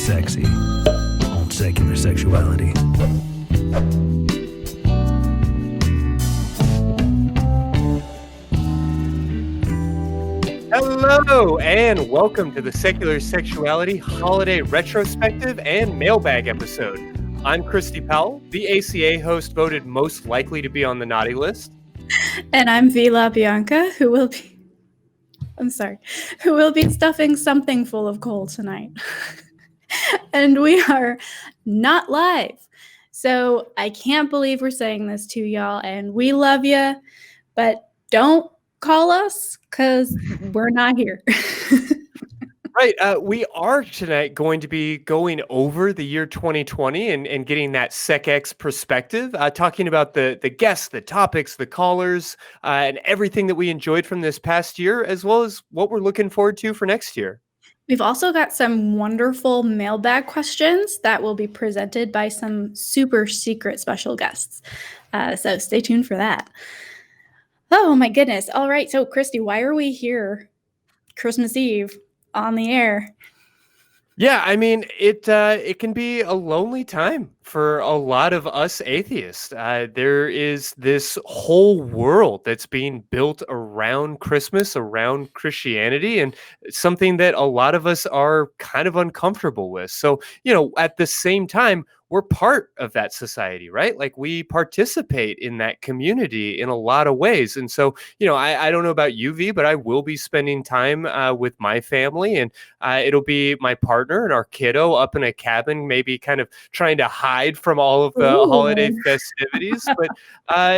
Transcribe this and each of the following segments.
sexy on secular sexuality. Hello, and welcome to the Secular Sexuality Holiday Retrospective and Mailbag episode. I'm Christy Powell, the ACA host voted most likely to be on the naughty list. And I'm Bianca, who will be stuffing something full of coal tonight. And we are not live. So I can't believe we're saying this to y'all, and we love you, but don't call us because we're not here. Right. We are tonight going to be going over the year 2020 and getting that SecX perspective, talking about the guests, the topics, the callers, and everything that we enjoyed from this past year, as well as what we're looking forward to for next year. We've also got some wonderful mailbag questions that will be presented by some super secret special guests. So stay tuned for that. Oh my goodness. All right. So Christy, why are we here Christmas Eve on the air? Yeah, I mean, it can be a lonely time for a lot of us atheists. There is this whole world that's being built around Christmas, around Christianity, and something that a lot of us are kind of uncomfortable with. So, at the same time, we're part of that society, right? Like we participate in that community in a lot of ways. And so, I don't know about you, V, but I will be spending time with my family, and it'll be my partner and our kiddo up in a cabin, maybe kind of trying to hide from all of the holiday festivities. But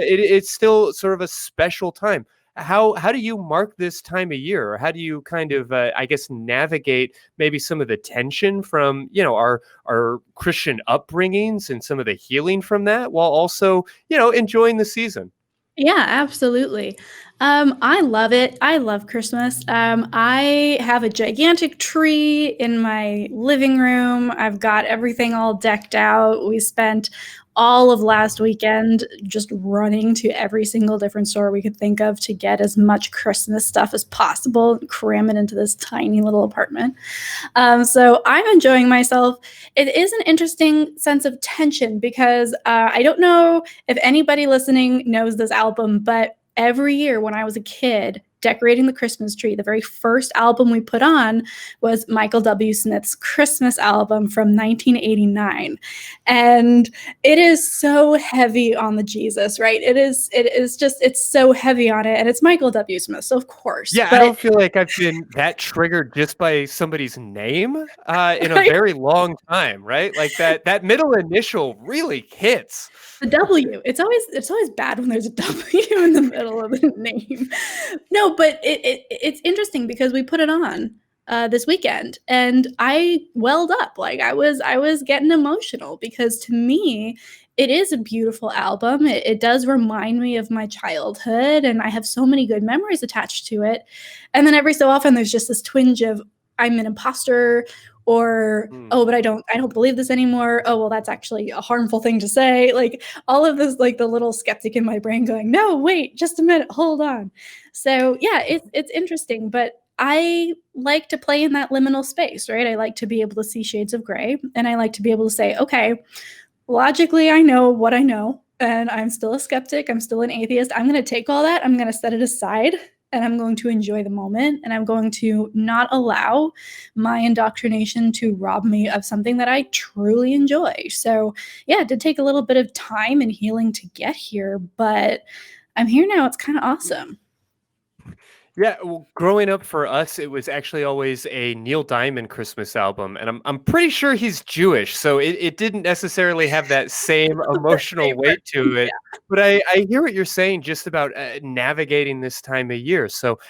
it's still sort of a special time. How do you mark this time of year? Or how do you kind of, navigate maybe some of the tension from, our Christian upbringings and some of the healing from that while also, enjoying the season? Yeah, absolutely. I love it. I love Christmas. I have a gigantic tree in my living room. I've got everything all decked out. We spent all of last weekend just running to every single different store we could think of to get as much Christmas stuff as possible and cram it into this tiny little apartment. So I'm enjoying myself. It is an interesting sense of tension because I don't know if anybody listening knows this album, but every year when I was a kid, decorating the Christmas tree, the very first album we put on was Michael W. Smith's Christmas album from 1989. And it is so heavy on the Jesus, right? It's so heavy on it. And it's Michael W. Smith, so of course. Yeah, I don't feel like I've been that triggered just by somebody's name in a very long time, right? Like that middle initial really hits. The W. It's always bad when there's a W in the middle of a name. No, but it's interesting because we put it on this weekend and I welled up. Like I was getting emotional because to me it is a beautiful album. It does remind me of my childhood and I have so many good memories attached to it. And then every so often there's just this twinge of I'm an imposter or but I don't believe this anymore. Oh, well, that's actually a harmful thing to say. Like all of this, like the little skeptic in my brain going, no, wait, just a minute, hold on. So yeah, it's interesting, but I like to play in that liminal space, right? I like to be able to see shades of gray, and I like to be able to say, okay, logically, I know what I know, and I'm still a skeptic. I'm still an atheist. I'm going to take all that. I'm going to set it aside. And I'm going to enjoy the moment, and I'm going to not allow my indoctrination to rob me of something that I truly enjoy. So yeah, it did take a little bit of time and healing to get here, but I'm here now. It's kind of awesome. Yeah, well, growing up for us, it was actually always a Neil Diamond Christmas album, and I'm pretty sure he's Jewish, so it didn't necessarily have that same emotional weight to it. Yeah. But I hear what you're saying just about navigating this time of year. So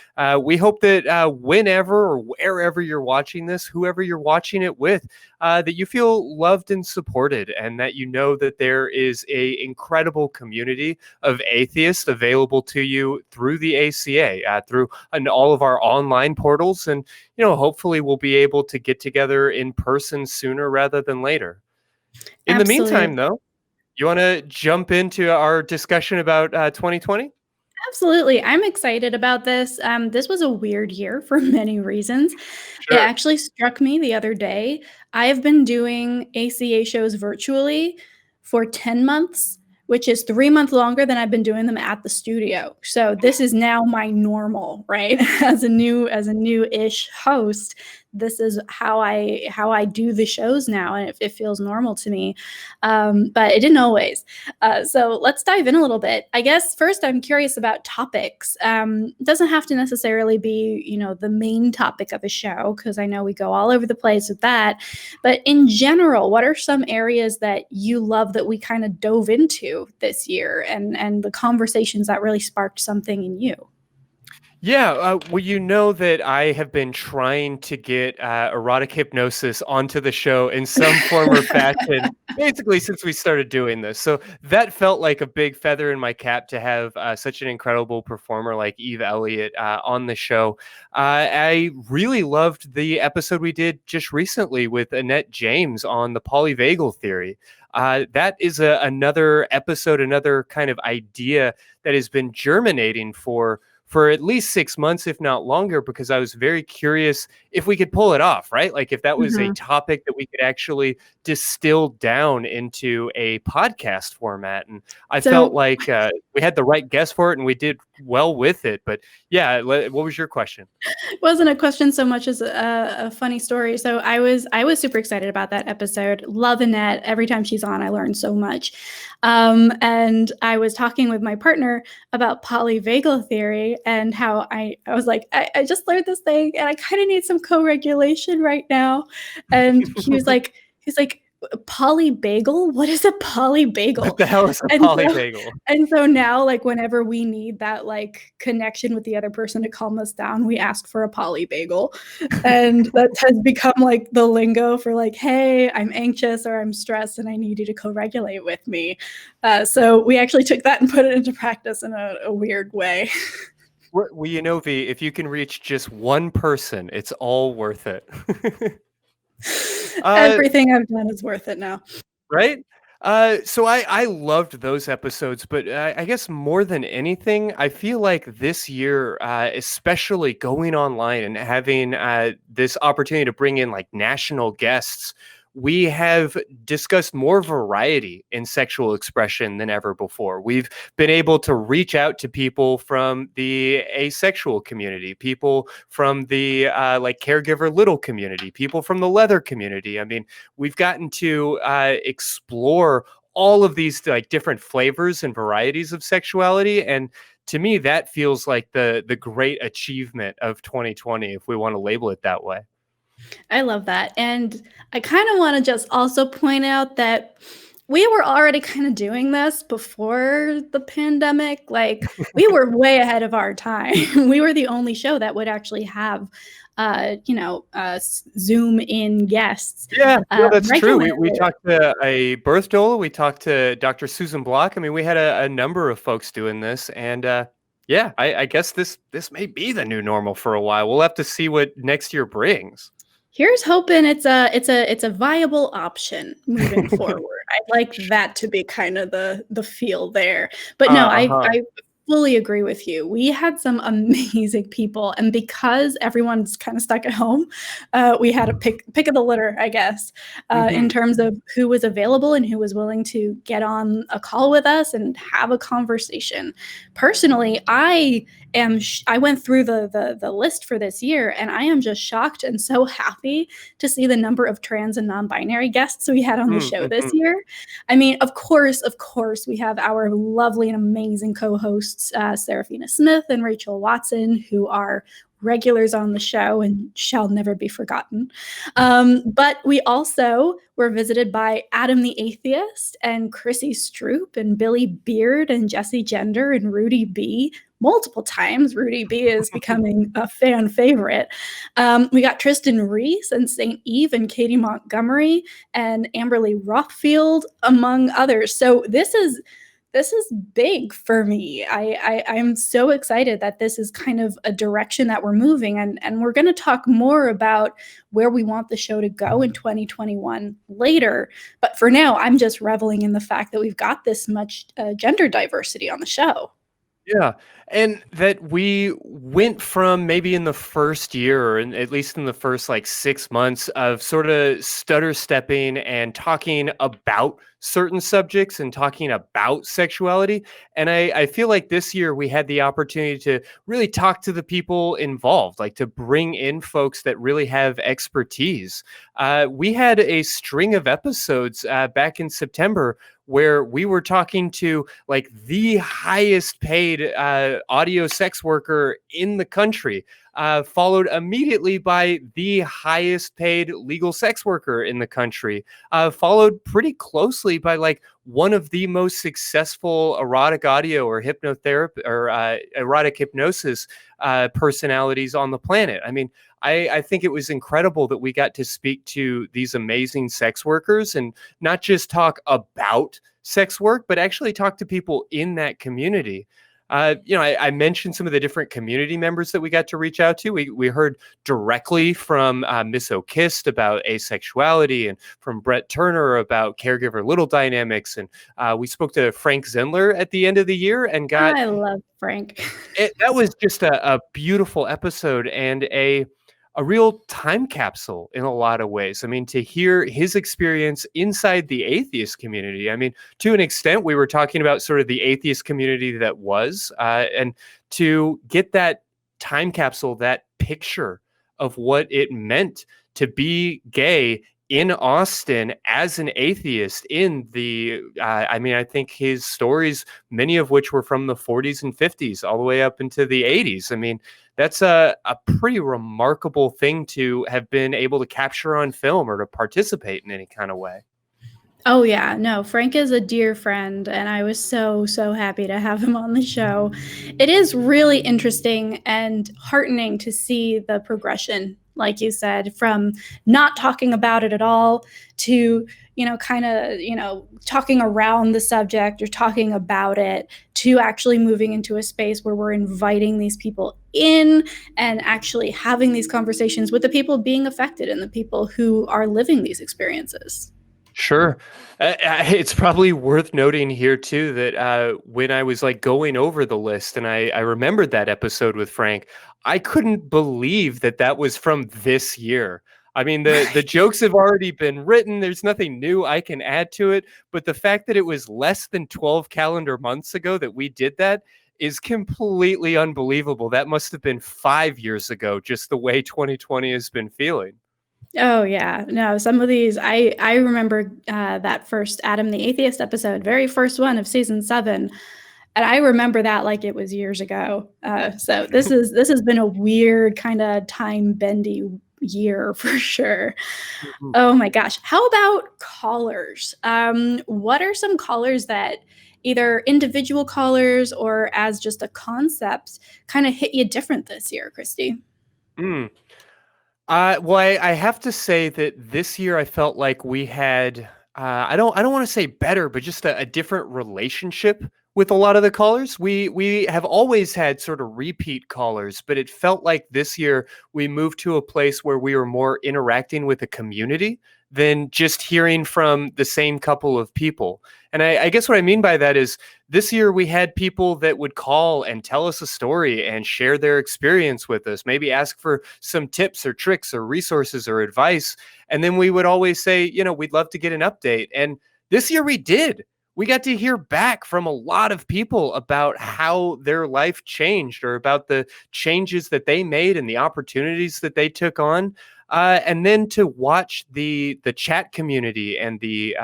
we hope that whenever or wherever you're watching this, whoever you're watching it with, that you feel loved and supported, and that you know that there is a incredible community of atheists available to you through the ACA, through all of our online portals, and hopefully we'll be able to get together in person sooner rather than later. In the meantime, though, you want to jump into our discussion about 2020? Absolutely. I'm excited about this. This was a weird year for many reasons. It Sure. actually struck me the other day. I have been doing ACA shows virtually for 10 months, which is 3 months longer than I've been doing them at the studio. So this is now my normal, right? As a new-ish host, this is how I do the shows now, and it feels normal to me. But it didn't always. So let's dive in a little bit. I guess first I'm curious about topics. It doesn't have to necessarily be, the main topic of a show, because I know we go all over the place with that. But in general, what are some areas that you love that we kind of dove into this year, and the conversations that really sparked something in you? Yeah, well, you know that I have been trying to get erotic hypnosis onto the show in some form or fashion, basically since we started doing this. So that felt like a big feather in my cap to have such an incredible performer like Eve Elliott on the show. I really loved the episode we did just recently with Annette James on the polyvagal theory. That is another episode, another kind of idea that has been germinating for at least 6 months, if not longer, because I was very curious if we could pull it off, right? Like if that was a Mhm. topic that we could actually distill down into a podcast format. And I felt So like we had the right guest for it and we did well with it. But yeah, what was your question? it wasn't a question so much as a funny story. So I was super excited about that episode. Love Annette. Every time she's on, I learn so much. And I was talking with my partner about polyvagal theory and how I was like, I just learned this thing and I kind of need some co-regulation right now. And he's like, polybagel? What is a What polybagel? the hell is a And so polyvagal? and so now, like, whenever we need that, like, connection with the other person to calm us down, we ask for a poly bagel, and that has become, like, the lingo for, like, "Hey, I'm anxious or I'm stressed, and I need you to co-regulate with me." So we actually took that and put it into practice in a weird way. Well, V, if you can reach just one person, it's all worth it. uh, Everything I've done is worth it now. Right? So I loved those episodes, but I guess more than anything, I feel like this year, especially going online and having this opportunity to bring in like national guests, we have discussed more variety in sexual expression than ever before. We've been able to reach out to people from the asexual community, people from the like caregiver little community, people from the leather community. I mean, we've gotten to explore all of these like different flavors and varieties of sexuality, and to me that feels like the great achievement of 2020, if we want to label it that way. I love that. And I kind of want to just also point out that we were already kind of doing this before the pandemic. Like, we were way ahead of our time. We were the only show that would actually have, Zoom in guests Yeah, no, that's true. We regularly. talked to a birth doula. We talked to Dr. Susan Block. I mean, we had a number of folks doing this, and yeah, I guess this may be the new normal for a while. We'll have to see what next year brings. Here's hoping it's a viable option moving forward. I'd like that to be kind of the feel there. But no, Uh-huh. I fully agree with you. We had some amazing people, and because everyone's kind of stuck at home, we had a pick of the litter, I guess, in Hmm. terms of who was available and who was willing to get on a call with us and have a conversation. Personally, I went through the list for this year, and I am just shocked and so happy to see the number of trans and non-binary guests we had on the show this Mm-hmm. year. I mean, of course, we have our lovely and amazing co-hosts, Serafina Smith and Rachel Watson, who are regulars on the show and shall never be forgotten. But we also were visited by Adam the Atheist and Chrissy Stroop and Billy Beard and Jesse Gender and Rudy B multiple times. Rudy B is becoming a fan favorite. We got Tristan Reese and St. Eve and Katie Montgomery and Amberly Rothfield, among others. So this is big for me. I'm so excited that this is kind of a direction that we're moving, and we're going to talk more about where we want the show to go in 2021 later. But for now, I'm just reveling in the fact that we've got this much gender diversity on the show. Yeah, and that we went from maybe in the first year, or at least in the first like 6 months of sort of stutter stepping and talking about certain subjects and talking about sexuality. And I feel like this year we had the opportunity to really talk to the people involved, like to bring in folks that really have expertise. We had a string of episodes back in September where we were talking to like the highest paid audio sex worker in the country, followed immediately by the highest paid legal sex worker in the country, followed pretty closely by like one of the most successful erotic audio or hypnotherapy or erotic hypnosis personalities on the planet. I mean, I think it was incredible that we got to speak to these amazing sex workers and not just talk about sex work, but actually talk to people in that community. I mentioned some of the different community members that we got to reach out to. We heard directly from Miss O'Kist about asexuality, and from Brett Turner about caregiver little dynamics. And we spoke to Frank Zendler at the end of the year and got I love Frank. that was just a beautiful episode and a real time capsule in a lot of ways. I mean, to hear his experience inside the atheist community. I mean, to an extent, we were talking about sort of the atheist community that was, and to get that time capsule, that picture of what it meant to be gay in Austin as an atheist in the, I mean, I think his stories, many of which were from the 40s and 50s, all the way up into the 80s. I mean, that's a pretty remarkable thing to have been able to capture on film or to participate in any kind of way. Oh yeah, no, Frank is a dear friend, and I was so happy to have him on the show. It is really interesting and heartening to see the progression, like you said, from not talking about it at all to, kind of, talking around the subject or talking about it, to actually moving into a space where we're inviting these people in and actually having these conversations with the people being affected and the people who are living these experiences. Sure. It's probably worth noting here too that when I was like going over the list and I remembered that episode with Frank, I couldn't believe that that was from this year. I mean, the jokes have already been written. There's nothing new I can add to it. But the fact that it was less than 12 calendar months ago that we did that is completely unbelievable. That must have been 5 years ago, just the way 2020 has been feeling. Oh yeah, no, some of these I remember that first Adam the Atheist episode, very first one of season 7, and I remember that like it was years ago. So this has been a weird kind of time bendy year for sure. Mhm. Oh my gosh, how about callers? What are some callers that either individual callers or as just a concept kind of hit you different this year, Christy? Mm. Well, I have to say that this year I felt like we had I don't want to say better, but just a different relationship with a lot of the callers. We have always had sort of repeat callers, but it felt like this year we moved to a place where we were more interacting with a community than just hearing from the same couple of people. And I guess what I mean by that is this year we had people that would call and tell us a story and share their experience with us, maybe ask for some tips or tricks or resources or advice. And then we would always say, we'd love to get an update. And this year we did. We got to hear back from a lot of people about how their life changed or about the changes that they made and the opportunities that they took on. And then to watch the chat community and the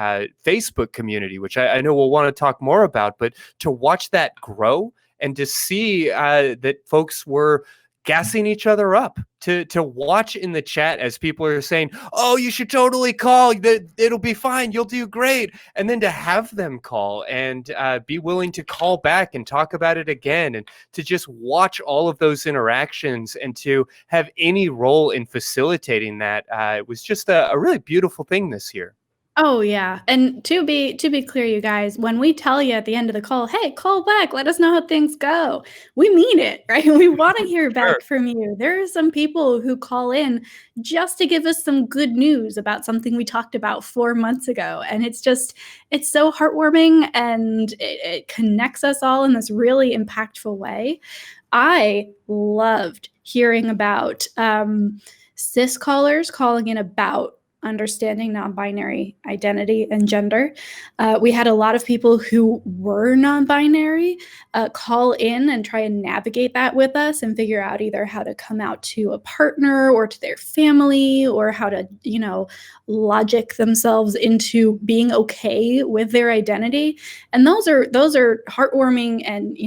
Facebook community, which I know we'll want to talk more about, but to watch that grow and to see that folks were gassing each other up, to watch in the chat as people are saying, "Oh, you should totally call. It'll be fine. You'll do great." And then to have them call and be willing to call back and talk about it again, and to just watch all of those interactions and to have any role in facilitating that, it was just a really beautiful thing this year. Oh yeah. And to be clear, you guys, when we tell you at the end of the call, hey, call back, let us know how things go. We mean it, right? We want to hear Sure. back from you. There are some people who call in just to give us some good news about something we talked about 4 months ago. And it's so heartwarming, and it connects us all in this really impactful way. I loved hearing about cis callers calling in about understanding non-binary identity and gender. We had a lot of people who were non-binary call in and try and navigate that with us and figure out either how to come out to a partner or to their family, or how to, logic themselves into being okay with their identity. And those are heartwarming and,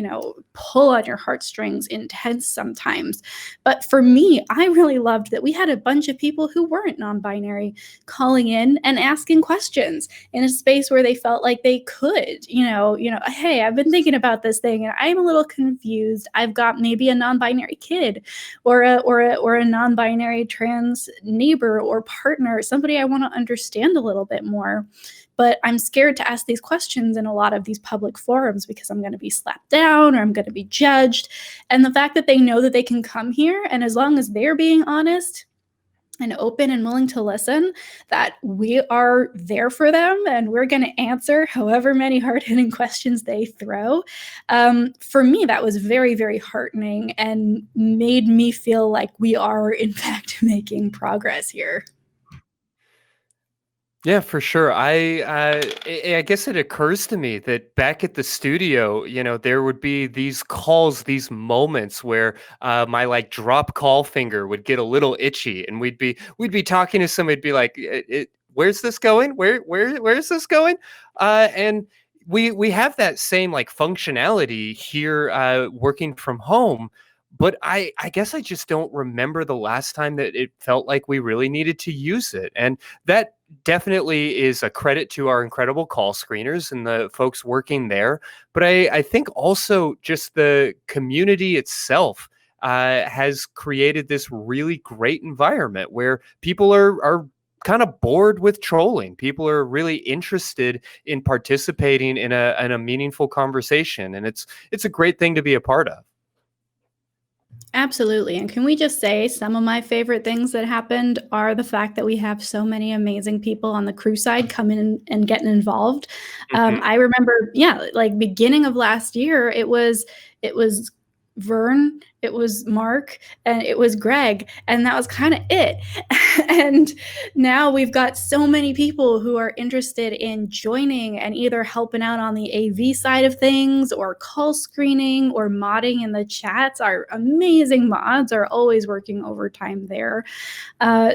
pull on your heartstrings intense sometimes. But for me, I really loved that we had a bunch of people who weren't non-binary calling in and asking questions in a space where they felt like they could, hey, I've been thinking about this thing and I'm a little confused. I've got maybe a non-binary kid, or a non-binary trans neighbor or partner, somebody I want to understand a little bit more. But I'm scared to ask these questions in a lot of these public forums because I'm going to be slapped down or I'm going to be judged. And the fact that they know that they can come here, and as long as they're being honest and open and willing to listen, that we are there for them and we're going to answer however many hard-hitting questions they throw. For me, that was very, very heartening and made me feel like we are, in fact, making progress here. Yeah, for sure. I guess it occurs to me that back at the studio, there would be these calls, these moments where my like drop call finger would get a little itchy, and we'd be talking to somebody, be like, "Where's this going? Where's this going?" And we have that same like functionality here, working from home. But I guess I just don't remember the last time that it felt like we really needed to use it, and that definitely is a credit to our incredible call screeners and the folks working there. But I think also just the community itself has created this really great environment where people are kind of bored with trolling. People are really interested in participating in a meaningful conversation, and it's a great thing to be a part of. Absolutely. And can we just say some of my favorite things that happened are the fact that we have so many amazing people on the crew side coming in and getting involved. Mhm. I remember, yeah, like beginning of last year, it was Vern, it was Mark, and it was Greg, and that was kind of it. And now we've got so many people who are interested in joining and either helping out on the AV side of things or call screening or modding in the chats. Our amazing mods are always working overtime there.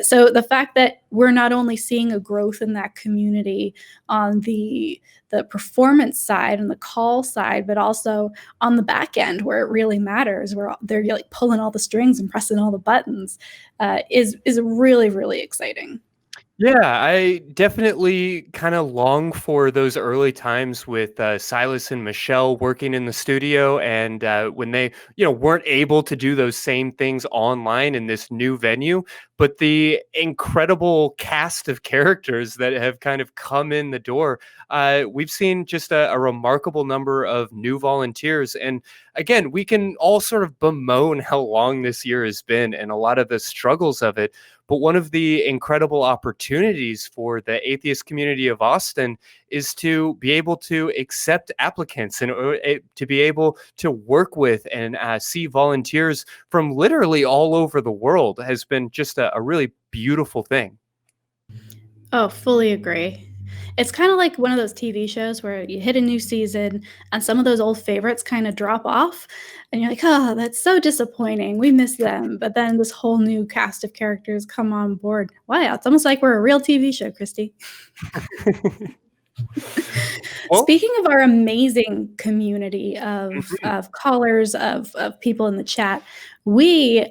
So the fact that we're not only seeing a growth in that community on the performance side and the call side, but also on the back end where it really matters, where they're like pulling all the strings and pressing all the buttons, is really, really exciting. Yeah, I definitely kind of long for those early times with Silas and Michelle working in the studio, and when they, weren't able to do those same things online in this new venue, but the incredible cast of characters that have kind of come in the door. We've seen just a remarkable number of new volunteers, and again, we can all sort of bemoan how long this year has been and a lot of the struggles of it. But one of the incredible opportunities for the atheist community of Austin is to be able to accept applicants and to be able to work with and see volunteers from literally all over the world has been just a really beautiful thing. Oh, fully agree. It's kind of like one of those TV shows where you hit a new season and some of those old favorites kind of drop off, and you're like, "Oh, that's so disappointing. We miss them." But then this whole new cast of characters come on board. Wow, it's almost like we're a real TV show, Christy. Well, Speaking of our amazing community of mhm. of callers, of people in the chat, we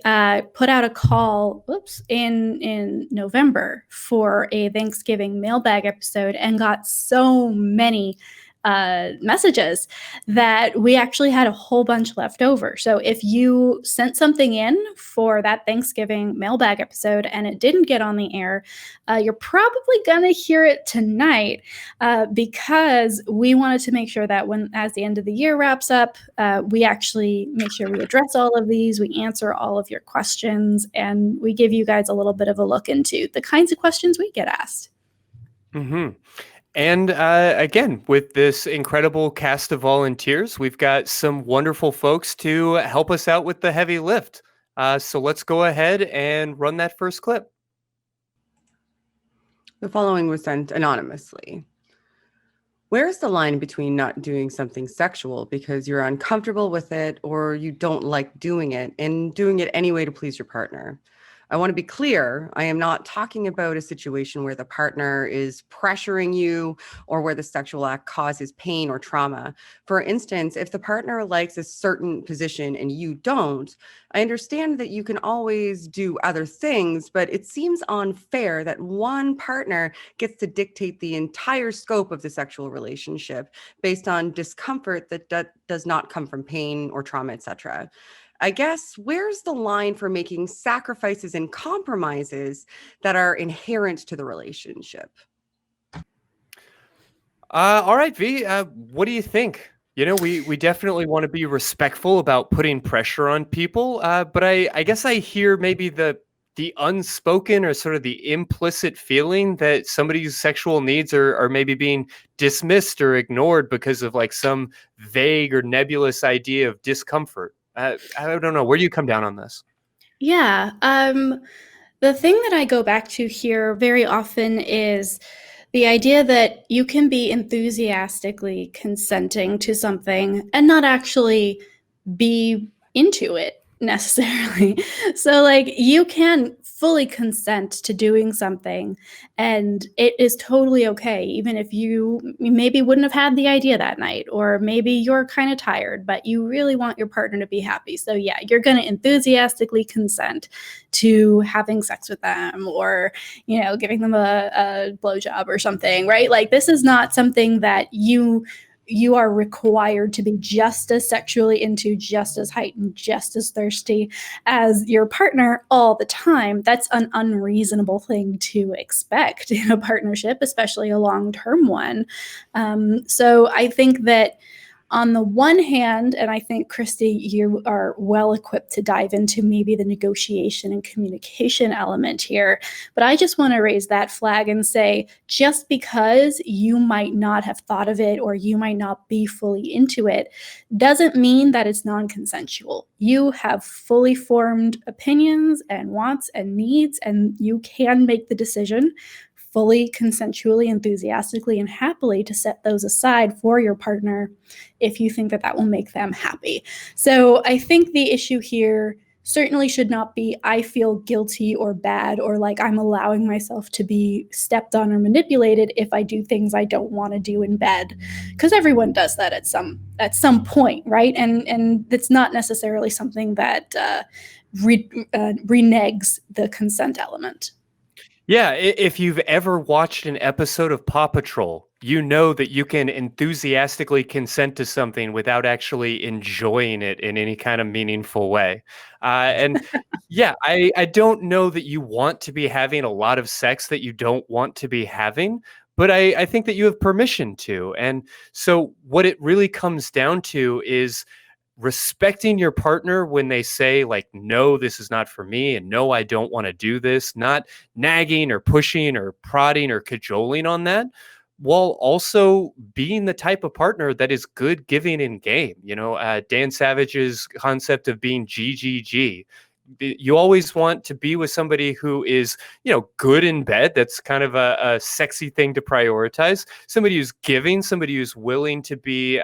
put out a call, in November for a Thanksgiving mailbag episode and got so many messages that we actually had a whole bunch left over. So if you sent something in for that Thanksgiving mailbag episode and it didn't get on the air, you're probably going to hear it tonight because we wanted to make sure that as the end of the year wraps up, we actually make sure we address all of these, we answer all of your questions, and we give you guys a little bit of a look into the kinds of questions we get asked. Mm-hmm. And again, with this incredible cast of volunteers, we've got some wonderful folks to help us out with the heavy lift. So let's go ahead and run that first clip. The following was sent anonymously. Where's the line between not doing something sexual because you're uncomfortable with it or you don't like doing it and doing it anyway to please your partner? I want to be clear, I am not talking about a situation where the partner is pressuring you or where the sexual act causes pain or trauma. For instance, if the partner likes a certain position and you don't, I understand that you can always do other things, but it seems unfair that one partner gets to dictate the entire scope of the sexual relationship based on discomfort that does not come from pain or trauma, etc. I guess, where's the line for making sacrifices and compromises that are inherent to the relationship? All right, V, what do you think? You know, we definitely want to be respectful about putting pressure on people, but I guess I hear maybe the unspoken or sort of the implicit feeling that somebody's sexual needs are maybe being dismissed or ignored because of like some vague or nebulous idea of discomfort. I don't know. Where do you come down on this? Yeah. The thing that I go back to here very often is the idea that you can be enthusiastically consenting to something and not actually be into it necessarily. So like you can fully consent to doing something and it is totally okay, even if you maybe wouldn't have had the idea that night, or maybe you're kind of tired but you really want your partner to be happy. So yeah, you're going to enthusiastically consent to having sex with them, or giving them a blowjob or something, right? Like this is not something that you are required to be just as sexually into, just as heightened, just as thirsty as your partner all the time. That's an unreasonable thing to expect in a partnership, especially a long-term one. So I think that on the one hand, and I think, Christy, you are well equipped to dive into maybe the negotiation and communication element here, but I just want to raise that flag and say, just because you might not have thought of it or you might not be fully into it, doesn't mean that it's non-consensual. You have fully formed opinions and wants and needs, and you can make the decision fully consensually, enthusiastically, and happily to set those aside for your partner if you think that that will make them happy. So I think the issue here certainly should not be I feel guilty or bad, or like I'm allowing myself to be stepped on or manipulated if I do things I don't want to do in bed, because everyone does that at some point, right? And it's not necessarily something that reneges the consent element. Yeah, if you've ever watched an episode of Paw Patrol, you know that you can enthusiastically consent to something without actually enjoying it in any kind of meaningful way. And yeah, I don't know that you want to be having a lot of sex that you don't want to be having, but I think that you have permission to. And so what it really comes down to is respecting your partner when they say like, no, this is not for me, and no, I don't want to do this, not nagging or pushing or prodding or cajoling on that, while also being the type of partner that is good giving in game. Dan Savage's concept of being GGG. You always want to be with somebody who is, good in bed. That's kind of a sexy thing to prioritize. Somebody who's giving, somebody who's willing to be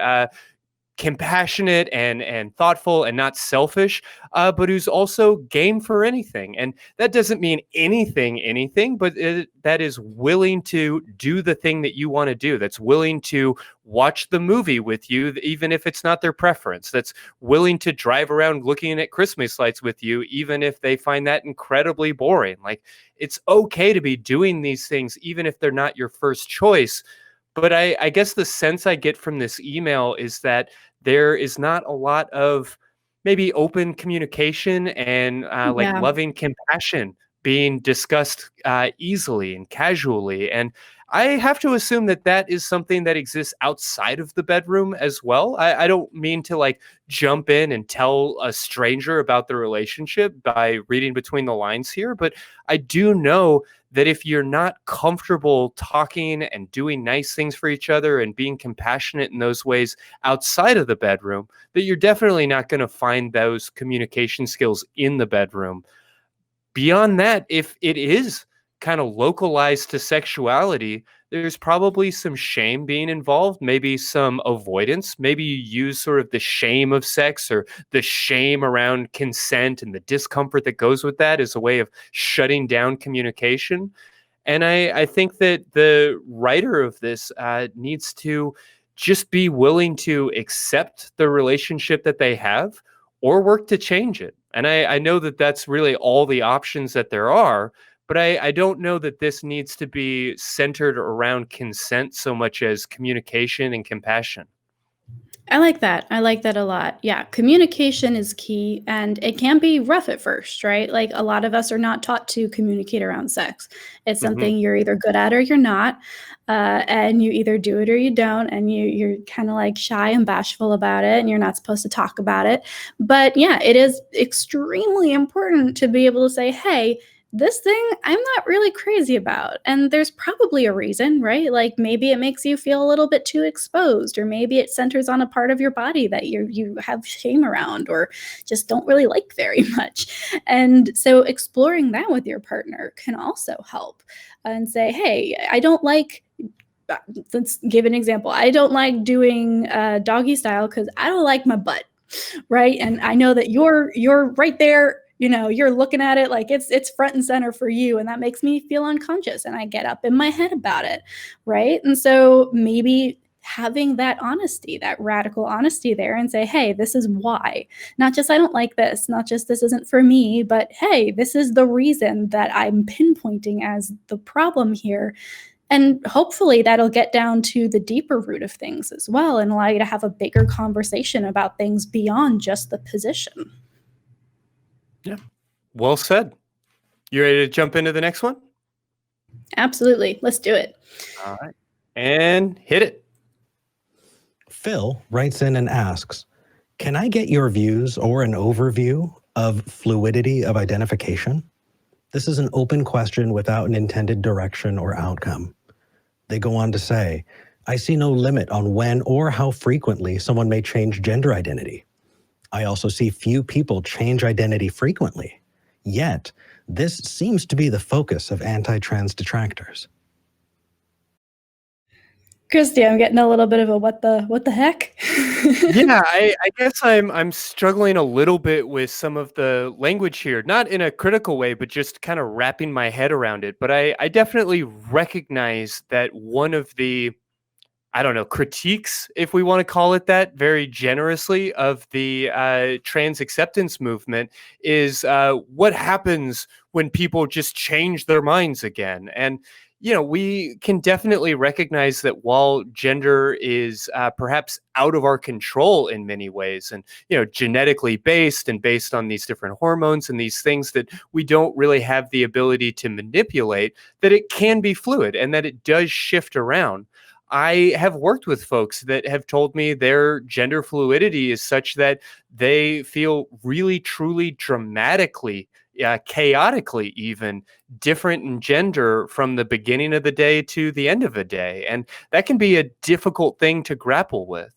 compassionate and thoughtful and not selfish, but who's also game for anything. And that doesn't mean anything, but that is willing to do the thing that you want to do. That's willing to watch the movie with you, even if it's not their preference. That's willing to drive around looking at Christmas lights with you, even if they find that incredibly boring. Like, it's okay to be doing these things, even if they're not your first choice. But I guess the sense I get from this email is that there is not a lot of maybe open communication and like Yeah. loving compassion being discussed easily and casually. And I have to assume that that is something that exists outside of the bedroom as well. I don't mean to like jump in and tell a stranger about the relationship by reading between the lines here, but I do know that if you're not comfortable talking and doing nice things for each other and being compassionate in those ways outside of the bedroom, that you're definitely not going to find those communication skills in the bedroom. Beyond that, if it is kind of localized to sexuality, there's probably some shame being involved, maybe some avoidance. Maybe you use sort of the shame of sex or the shame around consent and the discomfort that goes with that as a way of shutting down communication. And I think that the writer of this needs to just be willing to accept the relationship that they have or work to change it. And I know that that's really all the options that there are, but I don't know that this needs to be centered around consent so much as communication and compassion. I like that. I like that a lot. Yeah, communication is key and it can be rough at first, right? Like a lot of us are not taught to communicate around sex. It's Hmm. something you're either good at or you're not. And you either do it or you don't. And you're kind of like shy and bashful about it and you're not supposed to talk about it. But yeah, it is extremely important to be able to say, hey, this thing I'm not really crazy about. And there's probably a reason, right? Like maybe it makes you feel a little bit too exposed, or maybe it centers on a part of your body that you have shame around or just don't really like very much. And so exploring that with your partner can also help and say, hey, I don't like let's give an example. I don't like doing doggy style because I don't like my butt, right? And I know that you're right there, you're looking at it like it's front and center for you, and that makes me feel unconscious and I get up in my head about it, right? And so maybe having that honesty, that radical honesty there, and say, hey, this is why. Not just I don't like this, not just this isn't for me, but hey, this is the reason that I'm pinpointing as the problem here. And hopefully that'll get down to the deeper root of things as well and allow you to have a bigger conversation about things beyond just the position. Yeah. Well said. You ready to jump into the next one? Absolutely. Let's do it. All right. And hit it. Phil writes in and asks, can I get your views or an overview of fluidity of identification? This is an open question without an intended direction or outcome. They go on to say, I see no limit on when or how frequently someone may change gender identity. I also see few people change identity frequently. Yet, this seems to be the focus of anti-trans detractors. Christy, I'm getting a little bit of a what the heck? Yeah, I guess I'm struggling a little bit with some of the language here, not in a critical way, but just kind of wrapping my head around it. But I definitely recognize that one of the, I don't know, critiques, if we want to call it that, very generously, of the trans acceptance movement is what happens when people just change their minds again. And we can definitely recognize that while gender is perhaps out of our control in many ways and, genetically based and based on these different hormones and these things that we don't really have the ability to manipulate, that it can be fluid and that it does shift around. I have worked with folks that have told me their gender fluidity is such that they feel really, truly, dramatically, chaotically even different in gender from the beginning of the day to the end of the day. And that can be a difficult thing to grapple with.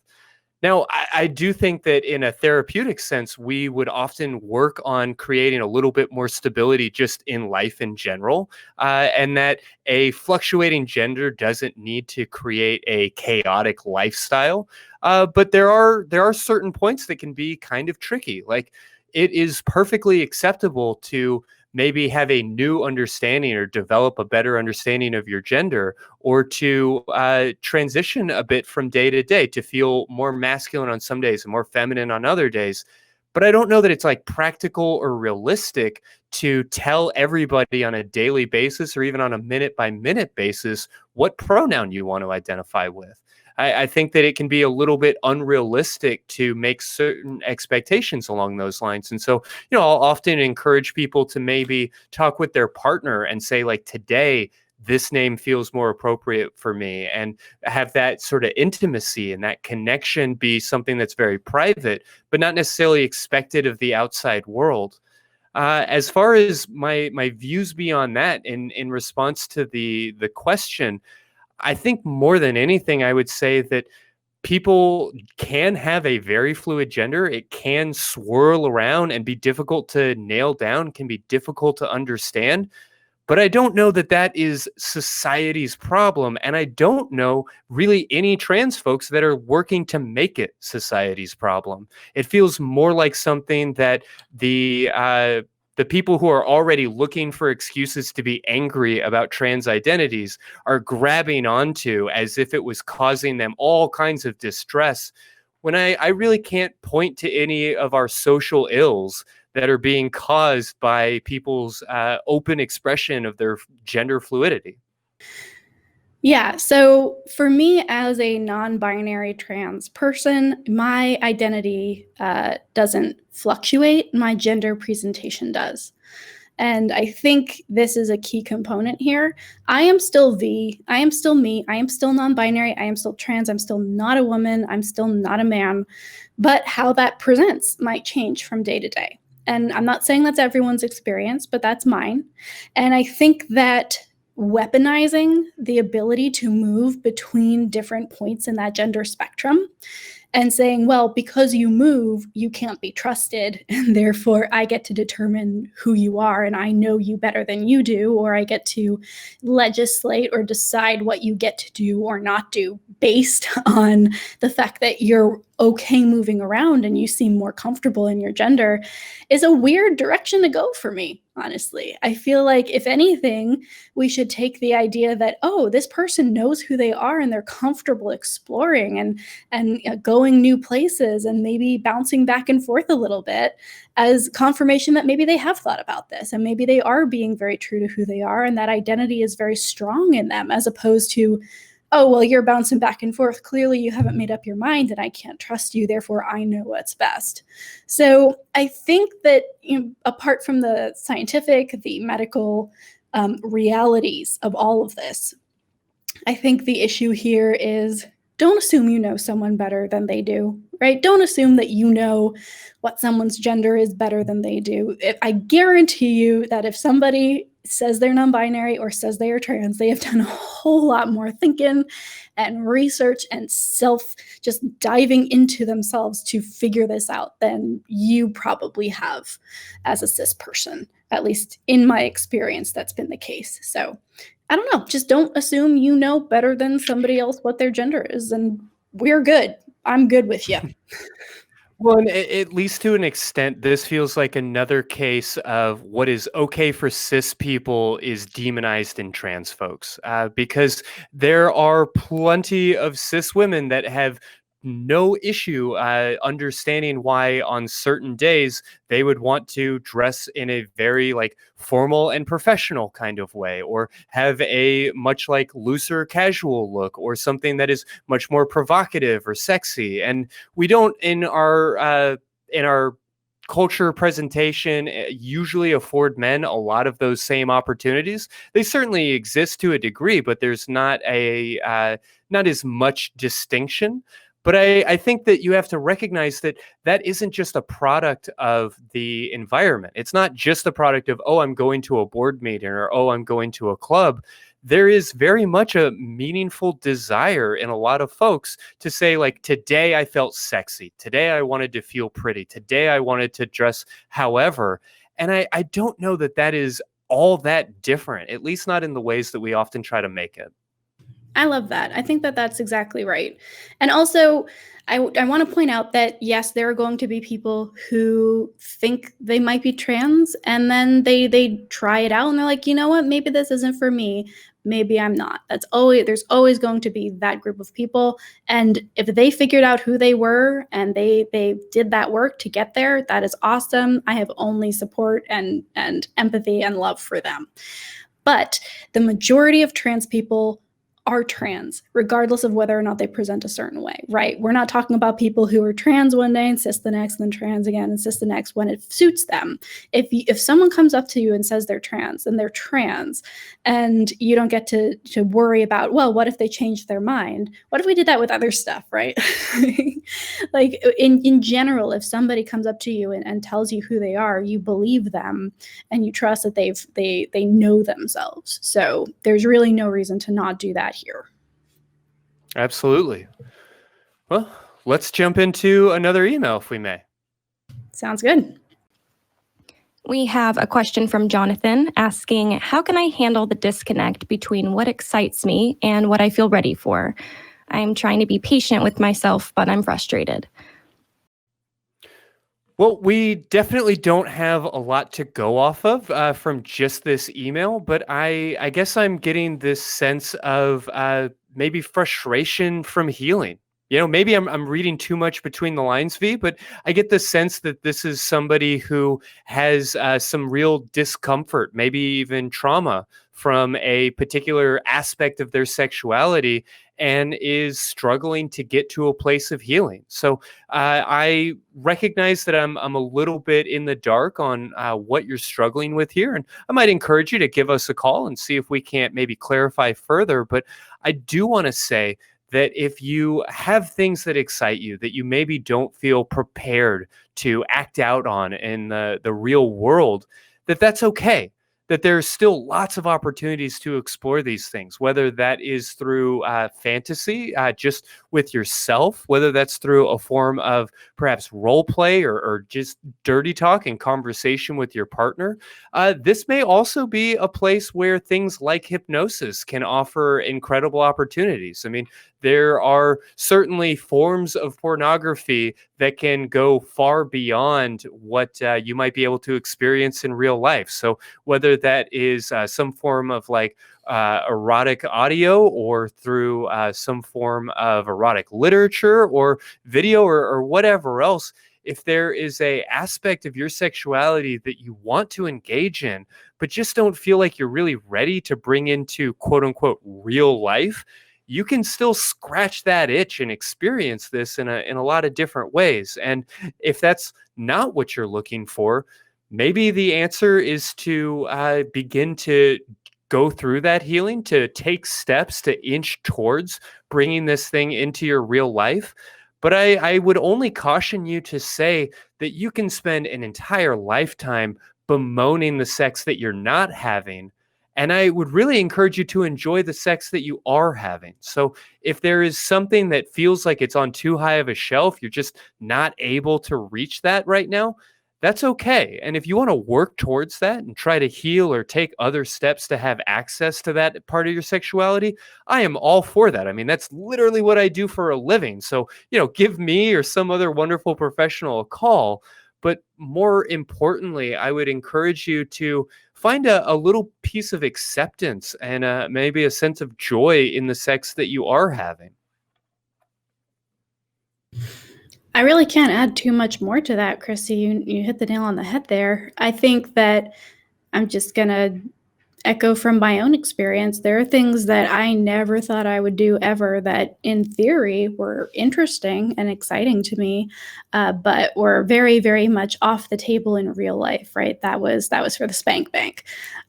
Now, I do think that in a therapeutic sense, we would often work on creating a little bit more stability just in life in general, and that a fluctuating gender doesn't need to create a chaotic lifestyle. But there are certain points that can be kind of tricky. Like it is perfectly acceptable to maybe have a new understanding or develop a better understanding of your gender, or to transition a bit from day to day to feel more masculine on some days and more feminine on other days. But I don't know that it's like practical or realistic to tell everybody on a daily basis or even on a minute by minute basis what pronoun you want to identify with. I think that it can be a little bit unrealistic to make certain expectations along those lines. And so, I'll often encourage people to maybe talk with their partner and say, like, today, this name feels more appropriate for me, and have that sort of intimacy and that connection be something that's very private, but not necessarily expected of the outside world. As far as my views beyond that, in response to the question, I think more than anything, I would say that people can have a very fluid gender. It can swirl around and be difficult to nail down, can be difficult to understand. But I don't know that that is society's problem. And I don't know really any trans folks that are working to make it society's problem. It feels more like something that the people who are already looking for excuses to be angry about trans identities are grabbing onto as if it was causing them all kinds of distress, when I really can't point to any of our social ills that are being caused by people's open expression of their gender fluidity. Yeah, so for me as a non-binary trans person, my identity doesn't fluctuate, my gender presentation does. And I think this is a key component here. I am still I am still me, I am still non-binary, I am still trans, I'm still not a woman, I'm still not a man, but how that presents might change from day to day. And I'm not saying that's everyone's experience, but that's mine. And I think that weaponizing the ability to move between different points in that gender spectrum and saying, well, because you move, you can't be trusted, and therefore I get to determine who you are, and I know you better than you do, or I get to legislate or decide what you get to do or not do based on the fact that you're okay moving around and you seem more comfortable in your gender, is a weird direction to go for me, honestly. I feel like, if anything, we should take the idea that, oh, this person knows who they are and they're comfortable exploring and going new places and maybe bouncing back and forth a little bit as confirmation that maybe they have thought about this and maybe they are being very true to who they are and that identity is very strong in them, as opposed to, oh, well, you're bouncing back and forth. Clearly, you haven't made up your mind and I can't trust you. Therefore, I know what's best. So I think that, apart from the scientific, the medical realities of all of this, I think the issue here is, don't assume you know someone better than they do, right? Don't assume that you know what someone's gender is better than they do. I guarantee you that if somebody says they're non-binary or says they are trans, they have done a whole lot more thinking and research and just diving into themselves to figure this out than you probably have as a cis person. At least in my experience, that's been the case. So I don't know, just don't assume you know better than somebody else what their gender is, and we're good. I'm good with you. Well, and at least to an extent, this feels like another case of what is okay for cis people is demonized in trans folks, because there are plenty of cis women that have no issue understanding why on certain days they would want to dress in a very formal and professional kind of way, or have a much looser casual look, or something that is much more provocative or sexy. And we don't in our culture presentation usually afford men a lot of those same opportunities. They certainly exist to a degree, but there's not as much distinction. But I think that you have to recognize that that isn't just a product of the environment. It's not just a product of, oh, I'm going to a board meeting, or, oh, I'm going to a club. There is very much a meaningful desire in a lot of folks to say, today I felt sexy. Today I wanted to feel pretty. Today I wanted to dress however. And I don't know that that is all that different, at least not in the ways that we often try to make it. I love that. I think that that's exactly right. And also, I want to point out that, yes, there are going to be people who think they might be trans, and then they try it out and they're like, you know what, maybe this isn't for me. Maybe I'm not. There's always going to be that group of people. And if they figured out who they were and they did that work to get there, that is awesome. I have only support and empathy and love for them. But the majority of trans people are trans, regardless of whether or not they present a certain way, right? We're not talking about people who are trans one day and cis the next, and then trans again and cis the next when it suits them. If someone comes up to you and says they're trans, then they're trans, and you don't get to worry about, well, what if they change their mind? What if we did that with other stuff, right? Like in general, if somebody comes up to you and tells you who they are, you believe them and you trust that they know themselves. So there's really no reason to not do that here. Absolutely. Well, let's jump into another email if we may. Sounds good. We have a question from Jonathan asking, how can I handle the disconnect between what excites me and what I feel ready for? I'm trying to be patient with myself, but I'm frustrated. Well, we definitely don't have a lot to go off of from just this email, but I guess I'm getting this sense of maybe frustration from healing. You know, maybe I'm reading too much between the lines, V, but I get the sense that this is somebody who has some real discomfort, maybe even trauma from a particular aspect of their sexuality and is struggling to get to a place of healing. So I recognize that I'm a little bit in the dark on what you're struggling with here. And I might encourage you to give us a call and see if we can't maybe clarify further. But I do want to say that if you have things that excite you, that you maybe don't feel prepared to act out on in the real world, that's okay. That there's still lots of opportunities to explore these things, whether that is through fantasy, just with yourself, whether that's through a form of perhaps role play or just dirty talk and conversation with your partner. This may also be a place where things like hypnosis can offer incredible opportunities. I mean, there are certainly forms of pornography that can go far beyond what you might be able to experience in real life. So whether that is some form of like erotic audio or through some form of erotic literature or video or whatever else, if there is a aspect of your sexuality that you want to engage in, but just don't feel like you're really ready to bring into quote unquote real life, you can still scratch that itch and experience this in a lot of different ways. And if that's not what you're looking for, maybe the answer is to begin to go through that healing, to take steps to inch towards bringing this thing into your real life. But I would only caution you to say that you can spend an entire lifetime bemoaning the sex that you're not having. And I would really encourage you to enjoy the sex that you are having. So if there is something that feels like it's on too high of a shelf, you're just not able to reach that right now, that's okay. And if you want to work towards that and try to heal or take other steps to have access to that part of your sexuality, I am all for that. I mean, that's literally what I do for a living. So, give me or some other wonderful professional a call. But more importantly, I would encourage you to find a little piece of acceptance and maybe a sense of joy in the sex that you are having. I really can't add too much more to that, Christy. You hit the nail on the head there. I think that I'm just going to echo from my own experience. There are things that I never thought I would do ever that in theory were interesting and exciting to me, but were very, very much off the table in real life, right? That was for the spank bank,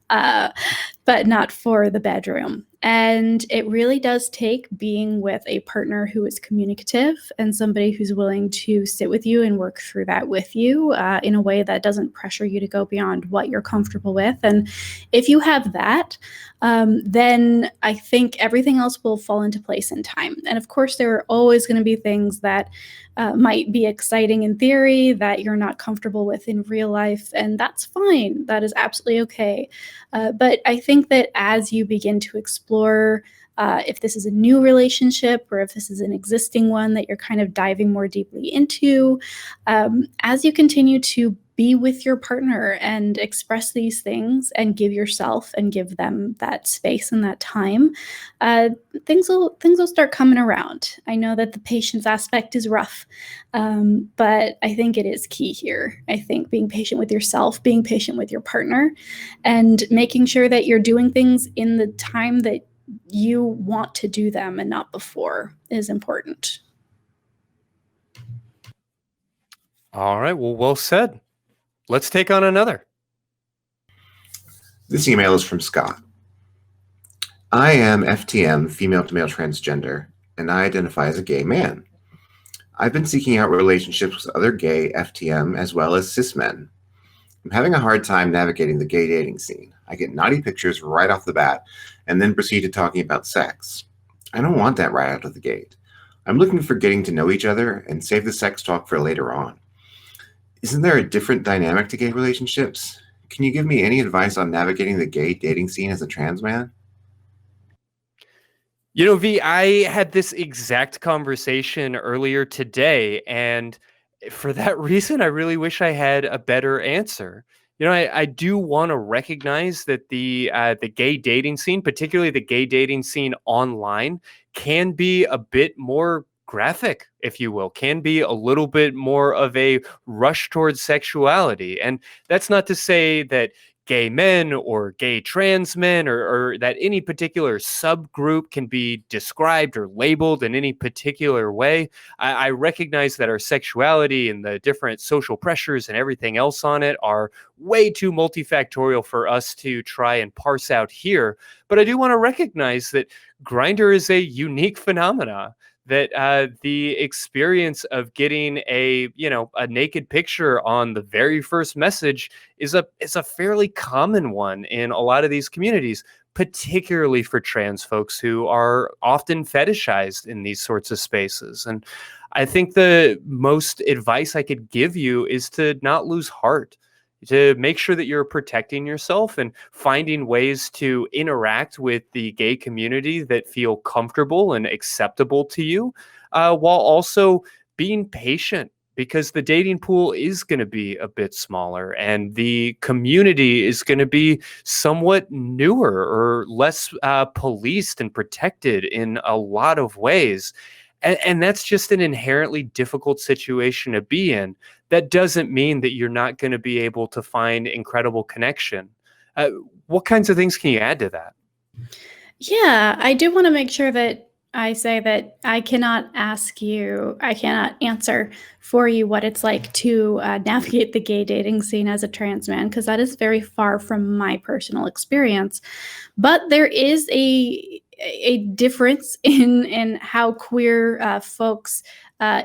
but not for the bedroom. And it really does take being with a partner who is communicative and somebody who's willing to sit with you and work through that with you in a way that doesn't pressure you to go beyond what you're comfortable with. And if you have that, then I think everything else will fall into place in time. And of course, there are always going to be things that might be exciting in theory that you're not comfortable with in real life. And that's fine. That is absolutely okay. But I think think that as you begin to explore if this is a new relationship or if this is an existing one that you're kind of diving more deeply into, as you continue to be with your partner and express these things and give yourself and give them that space and that time, things will start coming around. I know that the patience aspect is rough, but I think it is key here. I think being patient with yourself, being patient with your partner, and making sure that you're doing things in the time that you want to do them and not before is important. All right. Well said. Let's take on another. This email is from Scott. I am FTM, female to male transgender, and I identify as a gay man. I've been seeking out relationships with other gay FTM as well as cis men. I'm having a hard time navigating the gay dating scene. I get naughty pictures right off the bat and then proceed to talking about sex. I don't want that right out of the gate. I'm looking for getting to know each other and save the sex talk for later on. Isn't there a different dynamic to gay relationships? Can you give me any advice on navigating the gay dating scene as a trans man? You know, V, I had this exact conversation earlier today, and for that reason, I really wish I had a better answer. You know, I do want to recognize that the gay dating scene, particularly the gay dating scene online, can be a bit more graphic, if you will, can be a little bit more of a rush towards sexuality. And that's not to say that gay men or gay trans men or that any particular subgroup can be described or labeled in any particular way. I recognize that our sexuality and the different social pressures and everything else on it are way too multifactorial for us to try and parse out here. But I do want to recognize that Grindr is a unique phenomena, that the experience of getting a naked picture on the very first message is a fairly common one in a lot of these communities, particularly for trans folks who are often fetishized in these sorts of spaces. And I think the most advice I could give you is to not lose heart, to make sure that you're protecting yourself and finding ways to interact with the gay community that feel comfortable and acceptable to you, while also being patient, because the dating pool is going to be a bit smaller and the community is going to be somewhat newer or less policed and protected in a lot of ways. And that's just an inherently difficult situation to be in. That doesn't mean that you're not going to be able to find incredible connection. What kinds of things can you add to that? Yeah, I do want to make sure that I say that I cannot answer for you what it's like to navigate the gay dating scene as a trans man, because that is very far from my personal experience. But there is a difference in how queer folks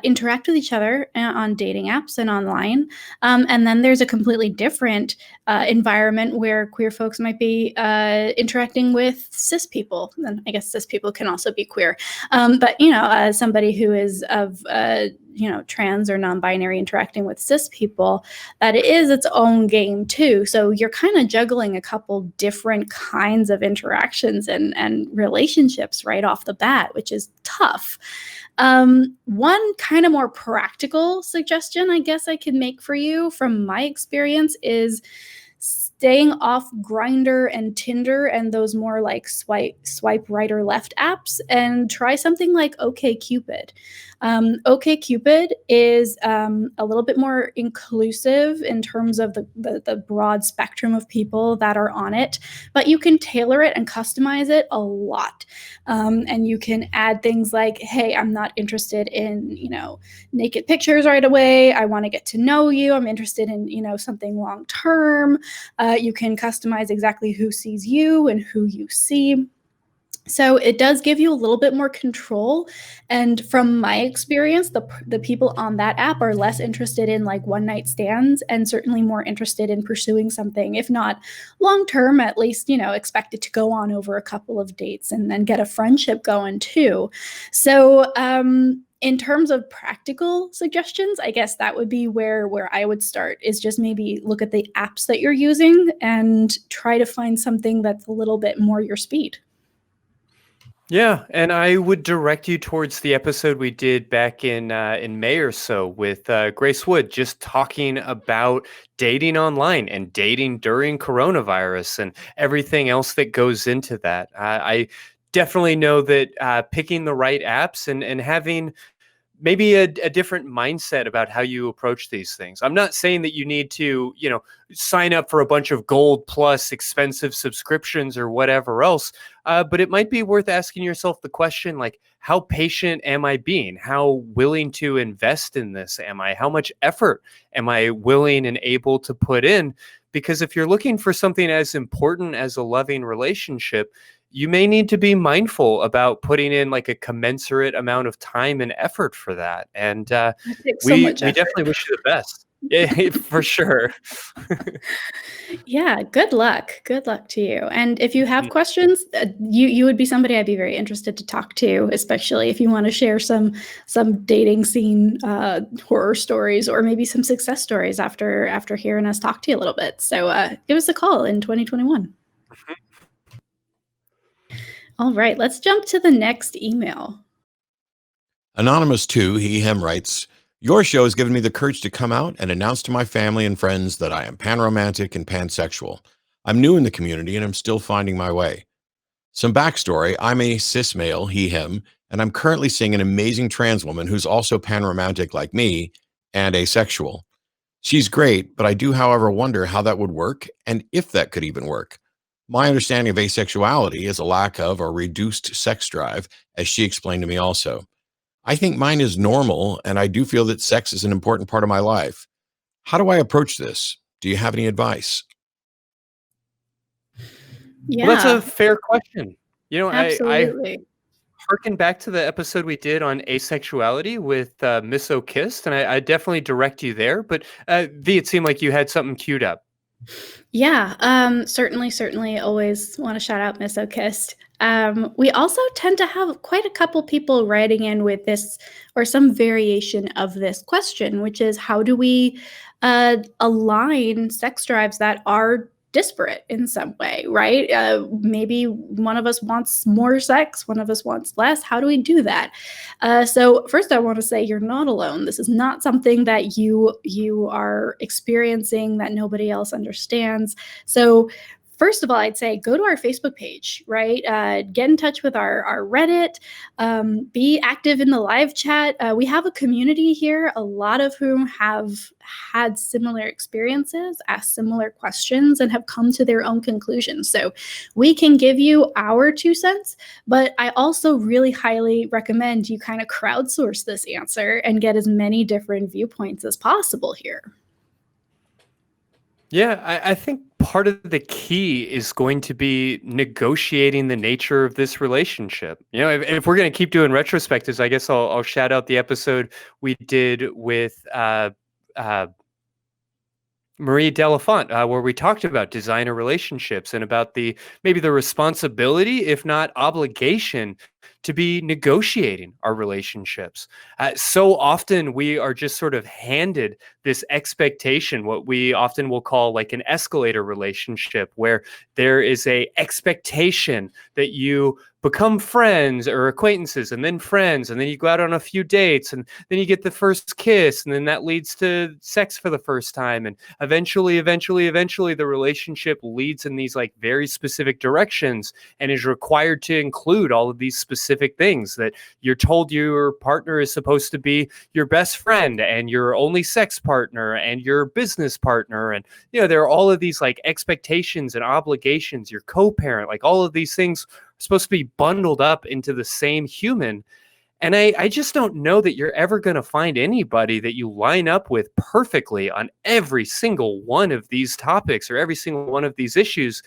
interact with each other on dating apps and online. And then there's a completely different environment where queer folks might be interacting with cis people. And I guess cis people can also be queer. But, somebody who is of, trans or non-binary interacting with cis people, that is its own game too. So you're kind of juggling a couple different kinds of interactions and relationships right off the bat, which is tough. One kind of more practical suggestion I guess I could make for you from my experience is staying off Grindr and Tinder and those more like swipe right or left apps, and try something like OkCupid. OkCupid is a little bit more inclusive in terms of the broad spectrum of people that are on it, but you can tailor it and customize it a lot. And you can add things like, hey, I'm not interested in, naked pictures right away. I want to get to know you. I'm interested in, something long term. You can customize exactly who sees you and who you see. So it does give you a little bit more control. And from my experience, the people on that app are less interested in like one night stands and certainly more interested in pursuing something, if not long term, at least, expected to go on over a couple of dates and then get a friendship going too. So in terms of practical suggestions, I guess that would be where I would start, is just maybe look at the apps that you're using and try to find something that's a little bit more your speed. Yeah, and I would direct you towards the episode we did back in May or so with Grace Wood, just talking about dating online and dating during coronavirus and everything else that goes into that. I definitely know that picking the right apps and having maybe a different mindset about how you approach these things. I'm not saying that you need to, sign up for a bunch of gold plus expensive subscriptions or whatever else. But it might be worth asking yourself the question, like, how patient am I being? How willing to invest in this am I? How much effort am I willing and able to put in? Because if you're looking for something as important as a loving relationship, you may need to be mindful about putting in like a commensurate amount of time and effort for that. And we definitely wish you the best. Yeah, for sure. Yeah, good luck. Good luck to you. And if you have questions, you would be somebody I'd be very interested to talk to, especially if you want to share some dating scene horror stories, or maybe some success stories after hearing us talk to you a little bit. So give us a call in 2021. All right, let's jump to the next email. Anonymous 2, he, him writes, your show has given me the courage to come out and announce to my family and friends that I am panromantic and pansexual. I'm new in the community and I'm still finding my way. Some backstory, I'm a cis male, he, him, and I'm currently seeing an amazing trans woman who's also panromantic like me and asexual. She's great, but I do, however, wonder how that would work and if that could even work. My understanding of asexuality is a lack of or reduced sex drive, as she explained to me also. I think mine is normal, and I do feel that sex is an important part of my life. How do I approach this? Do you have any advice? Yeah, Well, that's a fair question. absolutely. I harken back to the episode we did on asexuality with Miss O'Kist, and I definitely direct you there. But V, it seemed like you had something queued up. Yeah, certainly always want to shout out Miss O'Kist. We also tend to have quite a couple people writing in with this or some variation of this question, which is, how do we align sex drives that are disparate in some way, right? Maybe one of us wants more sex, one of us wants less. How do we do that? So first, I want to say you're not alone. This is not something that you are experiencing that nobody else understands. So first of all, I'd say go to our Facebook page, right? Get in touch with our Reddit. Be active in the live chat. We have a community here, a lot of whom have had similar experiences, asked similar questions, and have come to their own conclusions. So we can give you our 2 cents, but I also really highly recommend you kind of crowdsource this answer and get as many different viewpoints as possible here. Yeah, I think part of the key is going to be negotiating the nature of this relationship. If we're going to keep doing retrospectives, I guess I'll shout out the episode we did with Marie Delafont, where we talked about designer relationships and about maybe the responsibility, if not obligation, to be negotiating our relationships. So often we are just sort of handed this expectation, what we often will call like an escalator relationship, where there is a expectation that you become friends or acquaintances and then friends, and then you go out on a few dates, and then you get the first kiss, and then that leads to sex for the first time, and eventually the relationship leads in these like very specific directions and is required to include all of these specific things that you're told your partner is supposed to be your best friend and your only sex partner and your business partner, and there are all of these like expectations and obligations, your co-parent, like all of these things supposed to be bundled up into the same human. And I just don't know that you're ever going to find anybody that you line up with perfectly on every single one of these topics or every single one of these issues.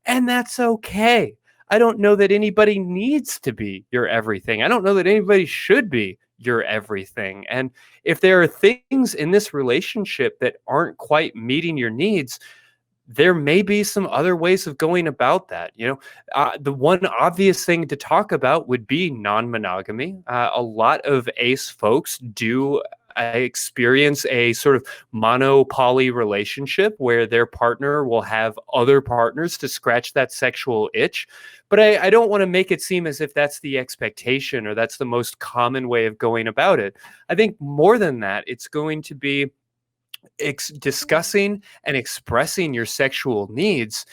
And that's okay. I don't know that anybody needs to be your everything. I don't know that anybody should be your everything. And if there are things in this relationship that aren't quite meeting your needs, there may be some other ways of going about that. The one obvious thing to talk about would be non-monogamy. A lot of ace folks do experience a sort of mono-poly relationship where their partner will have other partners to scratch that sexual itch. But I don't want to make it seem as if that's the expectation or that's the most common way of going about it. I think more than that, it's going to be discussing and expressing your sexual needs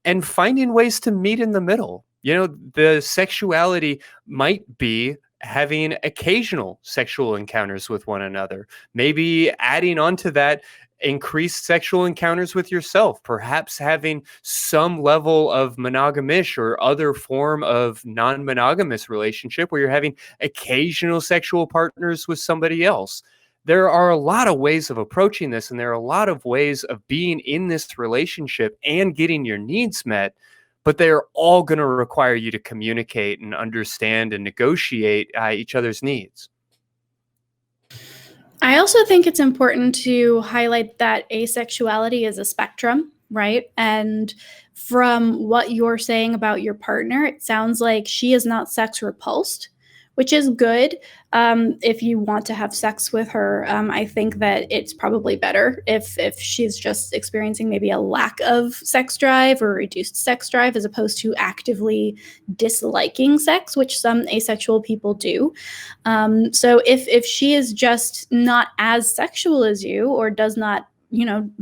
and finding ways to meet in the middle. The sexuality might be having occasional sexual encounters with one another, maybe adding on to that increased sexual encounters with yourself, perhaps having some level of monogamish or other form of non-monogamous relationship where you're having occasional sexual partners with somebody else. There are a lot of ways of approaching this, and there are a lot of ways of being in this relationship and getting your needs met, but they're all going to require you to communicate and understand and negotiate each other's needs. I also think it's important to highlight that asexuality is a spectrum, right? And from what you're saying about your partner, it sounds like she is not sex repulsed, which is good. If you want to have sex with her, I think that it's probably better if she's just experiencing maybe a lack of sex drive or reduced sex drive, as opposed to actively disliking sex, which some asexual people do. So if she is just not as sexual as you, or does not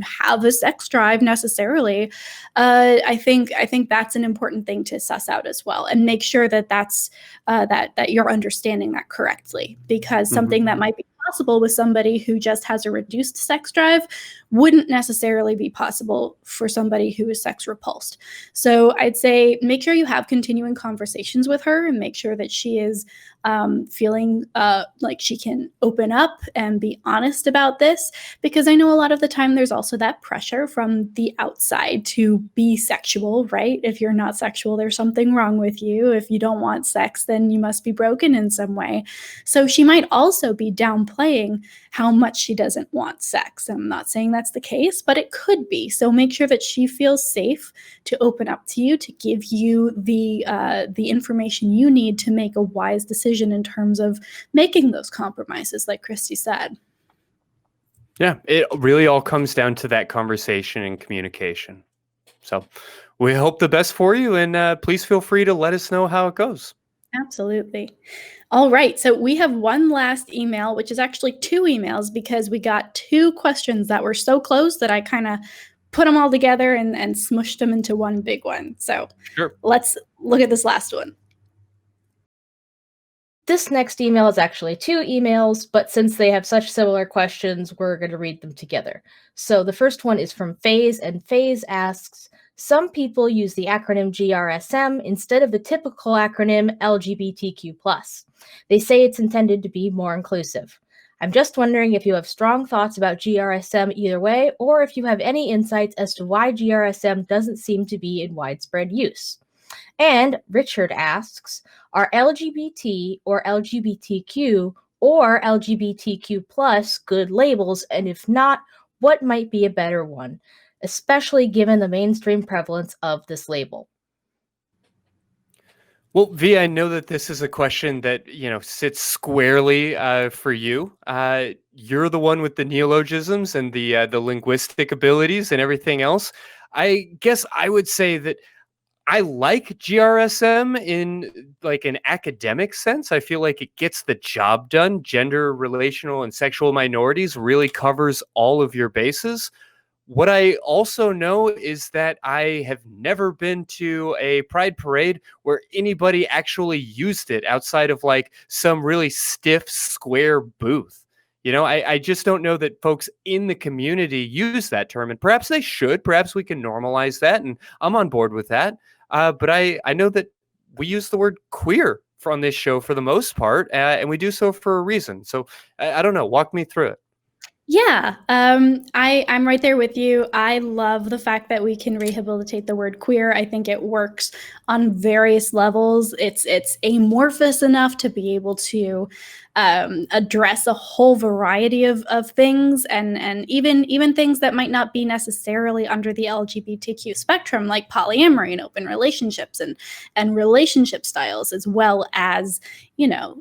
have a sex drive necessarily, I think that's an important thing to suss out as well, and make sure that that's that you're understanding that correctly, because something that might be possible with somebody who just has a reduced sex drive wouldn't necessarily be possible for somebody who is sex repulsed. So I'd say make sure you have continuing conversations with her and make sure that she is feeling like she can open up and be honest about this, because I know a lot of the time there's also that pressure from the outside to be sexual, right? If you're not sexual, there's something wrong with you. If you don't want sex, then you must be broken in some way. So she might also be downplaying how much she doesn't want sex. I'm not saying that's the case, but it could be. So make sure that she feels safe to open up to you, to give you the information you need to make a wise decision in terms of making those compromises, like Christy said. Yeah, it really all comes down to that conversation and communication. So we hope the best for you, and please feel free to let us know how it goes. Absolutely. All right. So we have one last email, which is actually two emails, because we got two questions that were so close that I kind of put them all together and smushed them into one big one. So Let's look at this last one. This next email is actually two emails, but since they have such similar questions, we're going to read them together. So the first one is from FaZe, and FaZe asks, some people use the acronym GRSM instead of the typical acronym LGBTQ+. They say it's intended to be more inclusive. I'm just wondering if you have strong thoughts about GRSM either way, or if you have any insights as to why GRSM doesn't seem to be in widespread use. And Richard asks, are LGBT or LGBTQ or LGBTQ+ good labels? And if not, what might be a better one, especially given the mainstream prevalence of this label? Well, V, I know that this is a question that, sits squarely for you. You're the one with the neologisms and the linguistic abilities and everything else. I guess I would say that I like GRSM in like an academic sense. I feel like it gets the job done. Gender, relational, and sexual minorities really covers all of your bases. What I also know is that I have never been to a pride parade where anybody actually used it outside of like some really stiff square booth. I just don't know that folks in the community use that term, and perhaps they should. Perhaps we can normalize that, and I'm on board with that. But I know that we use the word queer on this show for the most part, and we do so for a reason. So I don't know. Walk me through it. Yeah, I'm right there with you. I love the fact that we can rehabilitate the word queer. I think it works on various levels. It's amorphous enough to be able to address a whole variety of things, and even things that might not be necessarily under the LGBTQ spectrum, like polyamory and open relationships and relationship styles, as well as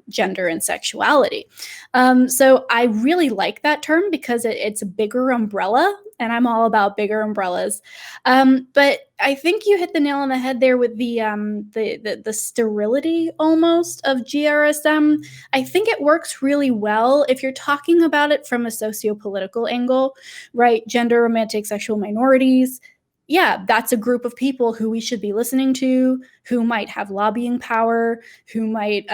gender and sexuality. So I really like that term because it's a bigger umbrella, and I'm all about bigger umbrellas. But I think you hit the nail on the head there with the sterility almost of GRSM. I think it works really well if you're talking about it from a socio-political angle, right? Gender, romantic, sexual minorities. Yeah, that's a group of people who we should be listening to, who might have lobbying power, who might,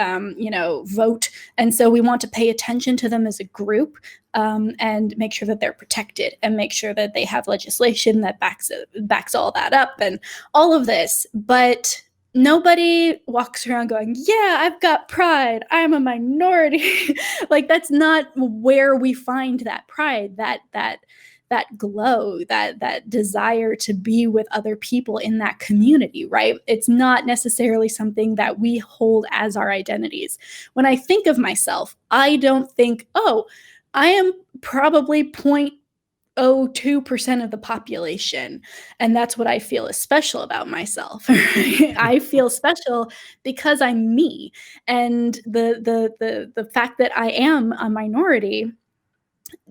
vote. And so we want to pay attention to them as a group, and make sure that they're protected, and make sure that they have legislation that backs all that up and all of this. But nobody walks around going, yeah, I've got pride, I'm a minority. Like, that's not where we find that pride, that glow, that desire to be with other people in that community, right? It's not necessarily something that we hold as our identities. When I think of myself, I don't think, oh, I am probably 0.02% of the population, and that's what I feel is special about myself. I feel special because I'm me, and the fact that I am a minority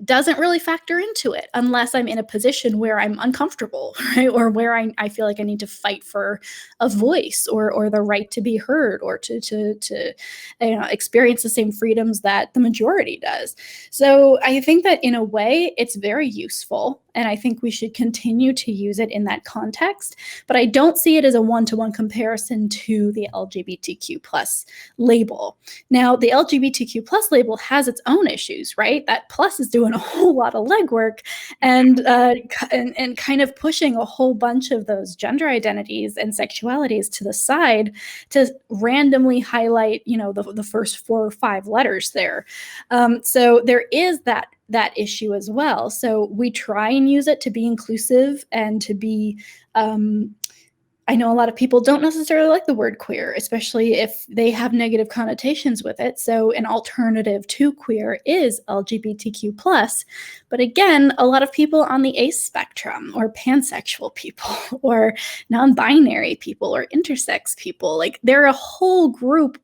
doesn't really factor into it unless I'm in a position where I'm uncomfortable, right? Or where I feel like I need to fight for a voice, or the right to be heard, or to experience the same freedoms that the majority does. So I think that in a way it's very useful, and I think we should continue to use it in that context. But I don't see it as a one-to-one comparison to the LGBTQ plus label. Now, the LGBTQ plus label has its own issues, right? That plus is doing a whole lot of legwork, and kind of pushing a whole bunch of those gender identities and sexualities to the side to randomly highlight, the first 4 or 5 letters there. So there is that issue as well. So we try and use it to be inclusive and to be, I know a lot of people don't necessarily like the word queer, especially if they have negative connotations with it. So an alternative to queer is LGBTQ+. But again, a lot of people on the ace spectrum, or pansexual people, or non-binary people, or intersex people, like there are a whole groups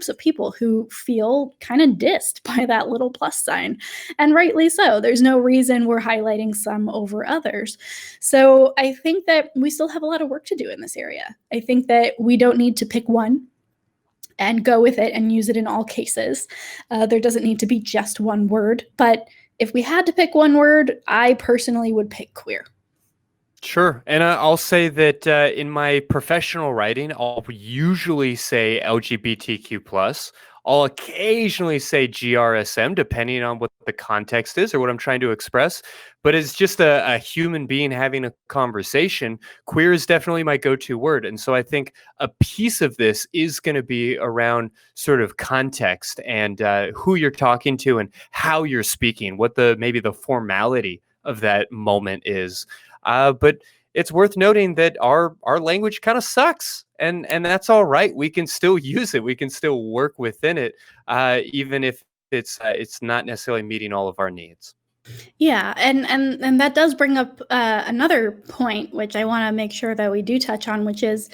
of people who feel kind of dissed by that little plus sign, and rightly so. There's no reason we're highlighting some over others. So I think that we still have a lot of work to do in this area. I think that we don't need to pick one and go with it and use it in all cases. There doesn't need to be just one word, but if we had to pick one word, I personally would pick queer. Sure. And I'll say that in my professional writing, I'll usually say LGBTQ+. I'll occasionally say GRSM, depending on what the context is or what I'm trying to express. But as just a human being having a conversation, queer is definitely my go-to word. And so I think a piece of this is going to be around sort of context and who you're talking to and how you're speaking, what maybe the formality of that moment is. But it's worth noting that our language kind of sucks, and that's all right. We can still use it. We can still work within it, even if it's not necessarily meeting all of our needs. Yeah, and that does bring up another point, which I want to make sure that we do touch on, which is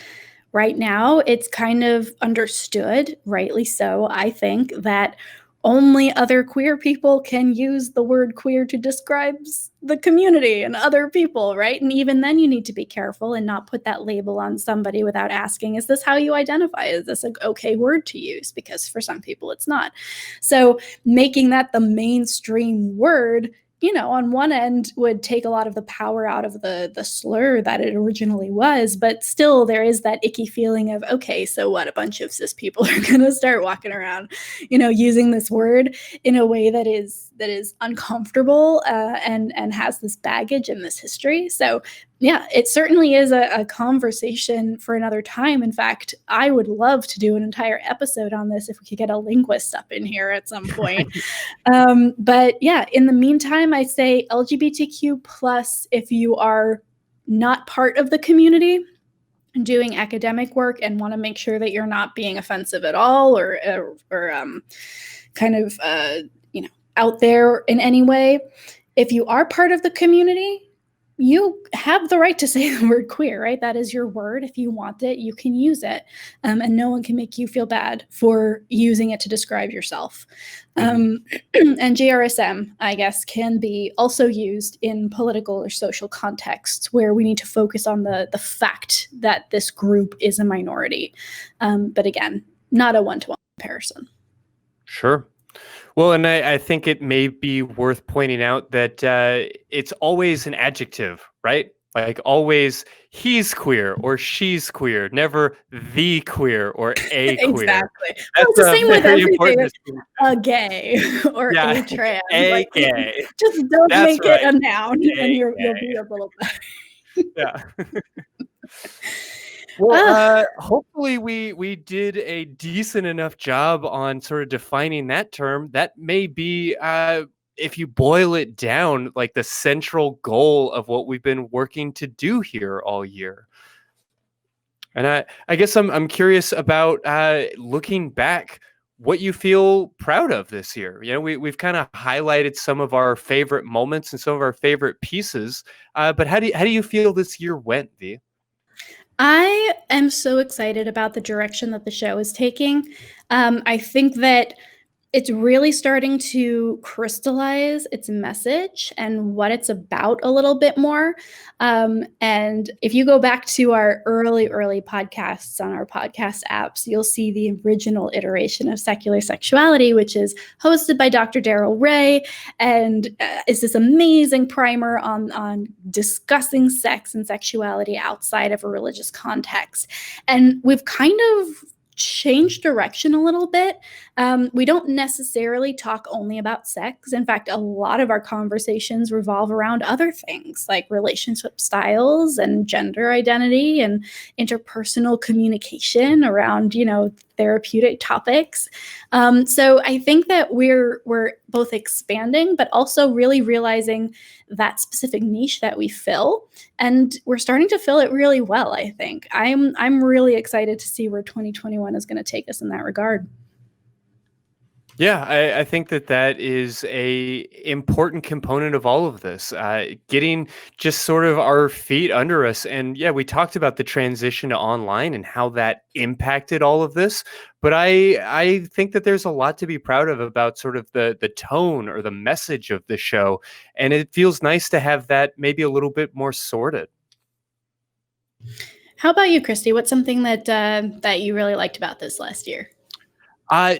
right now it's kind of understood, rightly so, I think, that only other queer people can use the word queer to describe the community and other people, right? And even then you need to be careful and not put that label on somebody without asking, is this how you identify? Is this an okay word to use? Because for some people it's not. So making that the mainstream word, on one end would take a lot of the power out of the slur that it originally was, but still there is that icky feeling of, okay, so what, a bunch of cis people are going to start walking around, using this word in a way that is uncomfortable and has this baggage and this history. So Yeah, it certainly is a conversation for another time. In fact, I would love to do an entire episode on this if we could get a linguist up in here at some point. But yeah, in the meantime, I say LGBTQ plus if you are not part of the community doing academic work and want to make sure that you're not being offensive at all or kind of out there in any way. If you are part of the community, you have the right to say the word queer, right? That is your word. If you want it, you can use it. And no one can make you feel bad for using it to describe yourself. And GRSM, I guess, can be also used in political or social contexts where we need to focus on the fact that this group is a minority. But again, not a one-to-one comparison. Sure. Well, and I think it may be worth pointing out that it's always an adjective, right? Like always, he's queer or she's queer, never the queer or a queer. Exactly. Well, it's the same with everything. A gay or a trans. Gay. Just don't make it a noun and you'll be a little better. Yeah. Well, hopefully we did a decent enough job on sort of defining that term. That may be, if you boil it down, like the central goal of what we've been working to do here all year. And I guess I'm curious about looking back, what you feel proud of this year. You know, we've kind of highlighted some of our favorite moments and some of our favorite pieces. But how do you feel this year went, V? I am so excited about the direction that the show is taking. I think that it's really starting to crystallize its message and what it's about a little bit more. And if you go back to our early podcasts on our podcast apps, you'll see the original iteration of Secular Sexuality, which is hosted by Dr. Daryl Ray, and is this amazing primer on discussing sex and sexuality outside of a religious context. And we've kind of changed direction a little bit. We don't necessarily talk only about sex. In fact, a lot of our conversations revolve around other things like relationship styles and gender identity and interpersonal communication around, therapeutic topics. So I think that we're both expanding, but also really realizing that specific niche that we fill, and we're starting to fill it really well. I think I'm really excited to see where 2021 is going to take us in that regard. Yeah, I think that is a important component of all of this, getting just sort of our feet under us. And yeah, we talked about the transition to online and how that impacted all of this. But I think that there's a lot to be proud of about sort of the tone or the message of the show. And it feels nice to have that maybe a little bit more sorted. How about you, Christy? What's something that you really liked about this last year?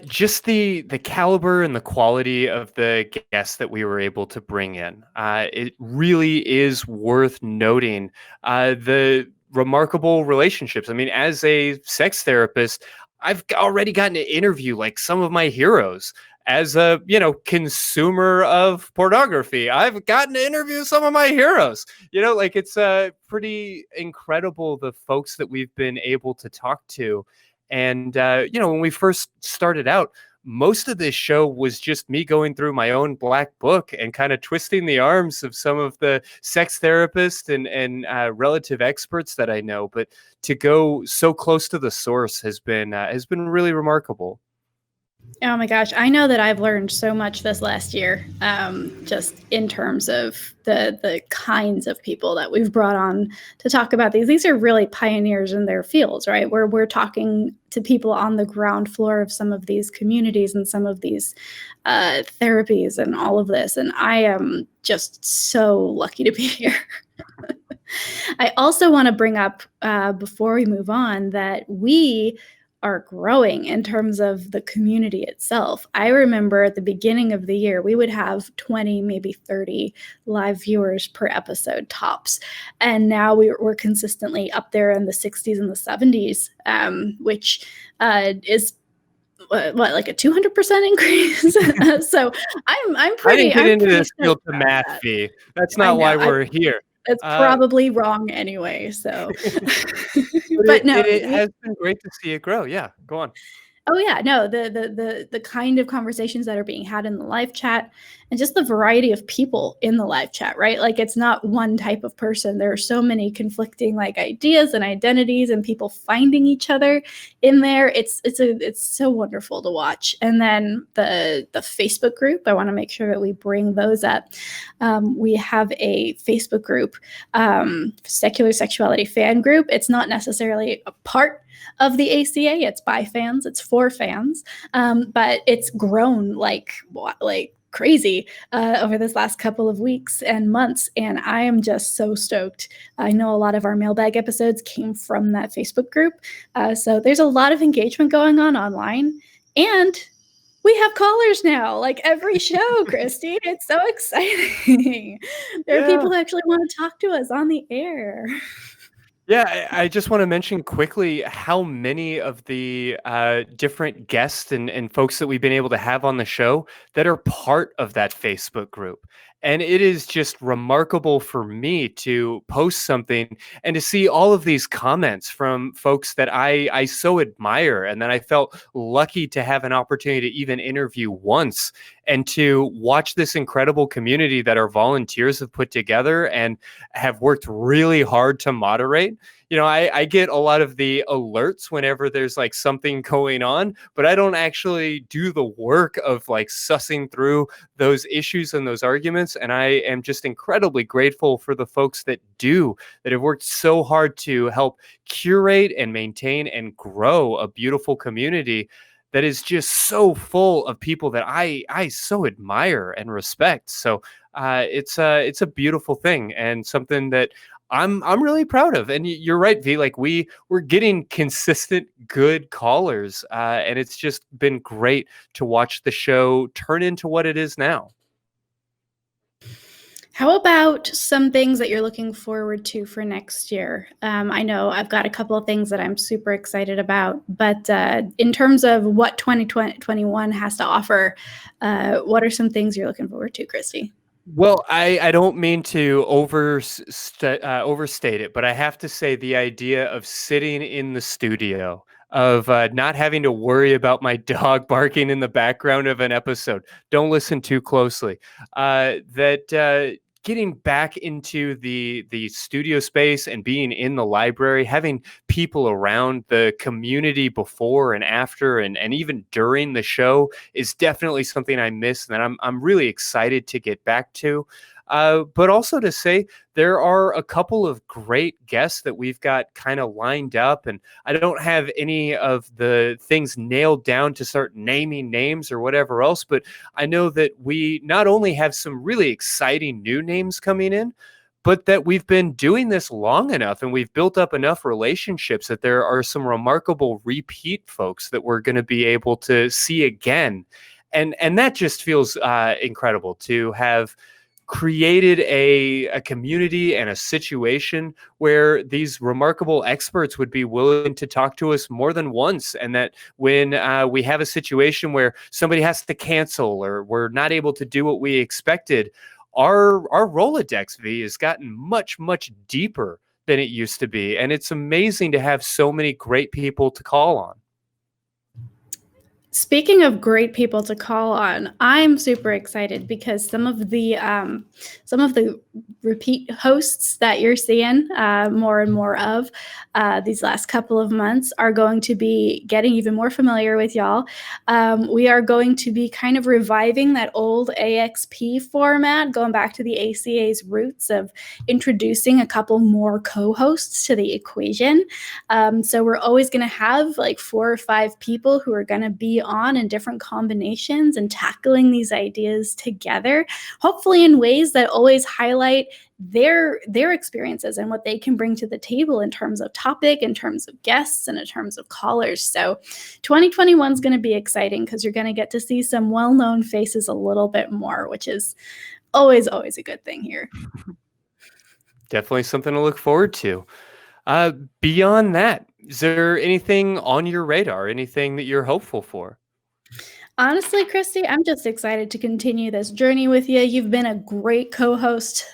Just the caliber and the quality of the guests that we were able to bring in. It really is worth noting the remarkable relationships. I mean, as a sex therapist, I've already gotten to interview like some of my heroes. As a consumer of pornography, I've gotten to interview some of my heroes. It's pretty incredible the folks that we've been able to talk to. And, when we first started out, most of this show was just me going through my own black book and kind of twisting the arms of some of the sex therapists and relative experts that I know. But to go so close to the source has been really remarkable. Oh my gosh, I know that I've learned so much this last year, just in terms of the kinds of people that we've brought on to talk about these. These are really pioneers in their fields, right? Where we're talking to people on the ground floor of some of these communities and some of these therapies and all of this. And I am just so lucky to be here. I also want to bring up, before we move on, that we are growing in terms of the community itself. I remember at the beginning of the year, we would have 20, maybe 30 live viewers per episode tops. And now we're consistently up there in the 60s and the 70s, which is like a 200% increase. So I'm pretty. I didn't get into this field to math fee. That's not why we're here. It's Uh, probably wrong anyway, so but but no, it has been great to see it grow. Yeah, go on. Oh yeah, no, the kind of conversations that are being had in the live chat and just the variety of people in the live chat, right? Like it's not one type of person. There are so many conflicting like ideas and identities and people finding each other in there. It's so wonderful to watch. And then the Facebook group, I want to make sure that we bring those up. We have a Facebook group, Secular Sexuality Fan Group. It's not necessarily a part of the ACA. It's by fans. It's for fans. But it's grown like crazy over this last couple of weeks and months. And I am just so stoked. I know a lot of our mailbag episodes came from that Facebook group. So there's a lot of engagement going on online. And we have callers now, like every show, Christy. It's so exciting. There are people who actually want to talk to us on the air. Yeah, I just want to mention quickly how many of the different guests and folks that we've been able to have on the show that are part of that Facebook group. And it is just remarkable for me to post something and to see all of these comments from folks that I so admire and that I felt lucky to have an opportunity to even interview once, and to watch this incredible community that our volunteers have put together and have worked really hard to moderate. You know, I get a lot of the alerts whenever there's like something going on, but I don't actually do the work of like sussing through those issues and those arguments. And I am just incredibly grateful for the folks that have worked so hard to help curate and maintain and grow a beautiful community that is just so full of people that I so admire and respect. So it's a beautiful thing and something that I'm really proud of. And you're right, V. Like we're getting consistent good callers, and it's just been great to watch the show turn into what it is now. How about some things that you're looking forward to for next year? I know I've got a couple of things that I'm super excited about, but in terms of what 2021 has to offer, what are some things you're looking forward to, Christy? Well, I don't mean to overstate it, but I have to say the idea of sitting in the studio, of not having to worry about my dog barking in the background of an episode. Don't listen too closely. Getting back into the studio space and being in the library, having people around the community before and after and even during the show is definitely something I miss and that I'm really excited to get back to. But also to say there are a couple of great guests that we've got kind of lined up, and I don't have any of the things nailed down to start naming names or whatever else, but I know that we not only have some really exciting new names coming in, but that we've been doing this long enough and we've built up enough relationships that there are some remarkable repeat folks that we're going to be able to see again. And that just feels incredible to have created a community and a situation where these remarkable experts would be willing to talk to us more than once, and that when we have a situation where somebody has to cancel or we're not able to do what we expected, our Rolodex, V, has gotten much deeper than it used to be, and it's amazing to have so many great people to call on. Speaking of great people to call on, I'm super excited because some of the repeat hosts that you're seeing more and more of these last couple of months are going to be getting even more familiar with y'all. We are going to be kind of reviving that old AXP format, going back to the ACA's roots of introducing a couple more co-hosts to the equation. So we're always going to have like 4 or 5 people who are going to be on in different combinations and tackling these ideas together, hopefully in ways that always highlight their experiences and what they can bring to the table in terms of topic, in terms of guests, and in terms of callers. So 2021 is going to be exciting because you're going to get to see some well-known faces a little bit more, which is always a good thing here. Definitely something to look forward to. Beyond that, is there anything on your radar, anything that you're hopeful for? Honestly, Christy, I'm just excited to continue this journey with you. You've been a great co-host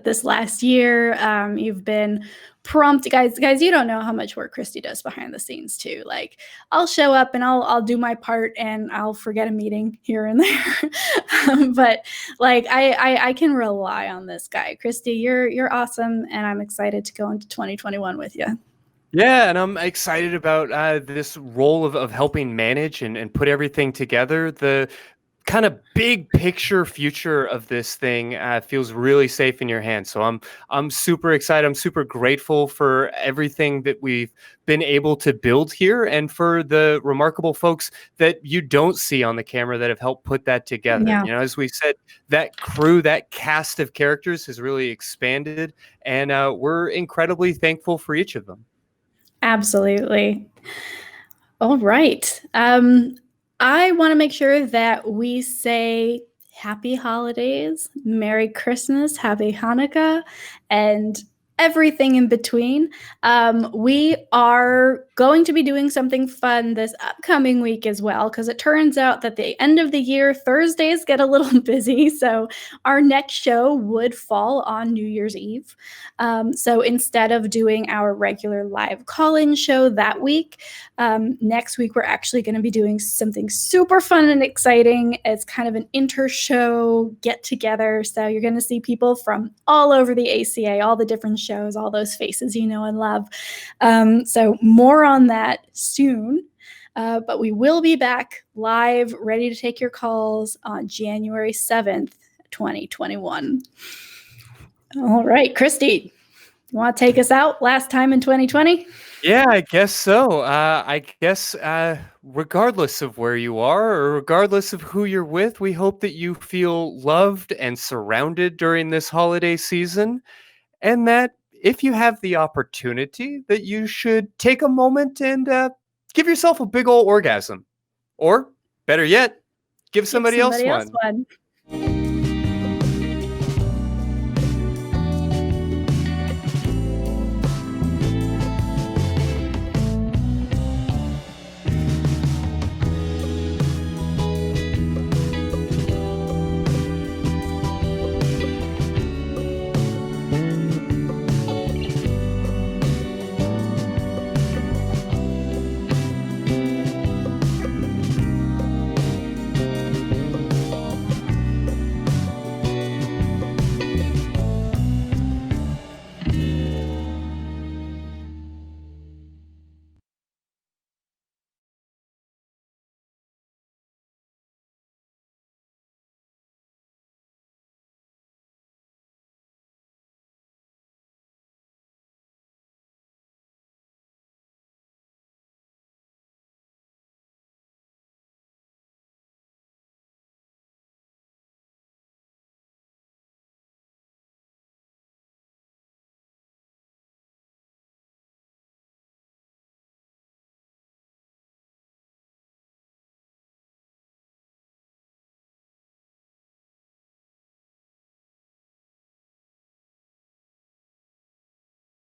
this last year. You've been prompt, guys. You don't know how much work Christy does behind the scenes too. Like, I'll show up and I'll do my part, and I'll forget a meeting here and there. But like, I can rely on this guy, Christy. You're awesome, and I'm excited to go into 2021 with you. Yeah, and I'm excited about this role of helping manage and put everything together. The kind of big picture future of this thing feels really safe in your hands. So I'm super excited. I'm super grateful for everything that we've been able to build here, and for the remarkable folks that you don't see on the camera that have helped put that together. Yeah. You know, as we said, that crew, that cast of characters has really expanded, and we're incredibly thankful for each of them. Absolutely. All right. I want to make sure that we say happy holidays, Merry Christmas, Happy Hanukkah, and everything in between. We are going to be doing something fun this upcoming week as well, because it turns out that the end of the year, Thursdays get a little busy. So our next show would fall on New Year's Eve. So instead of doing our regular live call-in show that week, next week we're actually going to be doing something super fun and exciting. It's kind of an inter-show get-together. So you're going to see people from all over the ACA, all the different shows, all those faces you know and love. So more on that soon. But we will be back live, ready to take your calls on January 7th, 2021. All right, Christy, you want to take us out last time in 2020? Yeah, I guess so. I guess regardless of where you are, or regardless of who you're with, we hope that you feel loved and surrounded during this holiday season, and that if you have the opportunity, that you should take a moment and give yourself a big old orgasm. Or better yet, give somebody else one.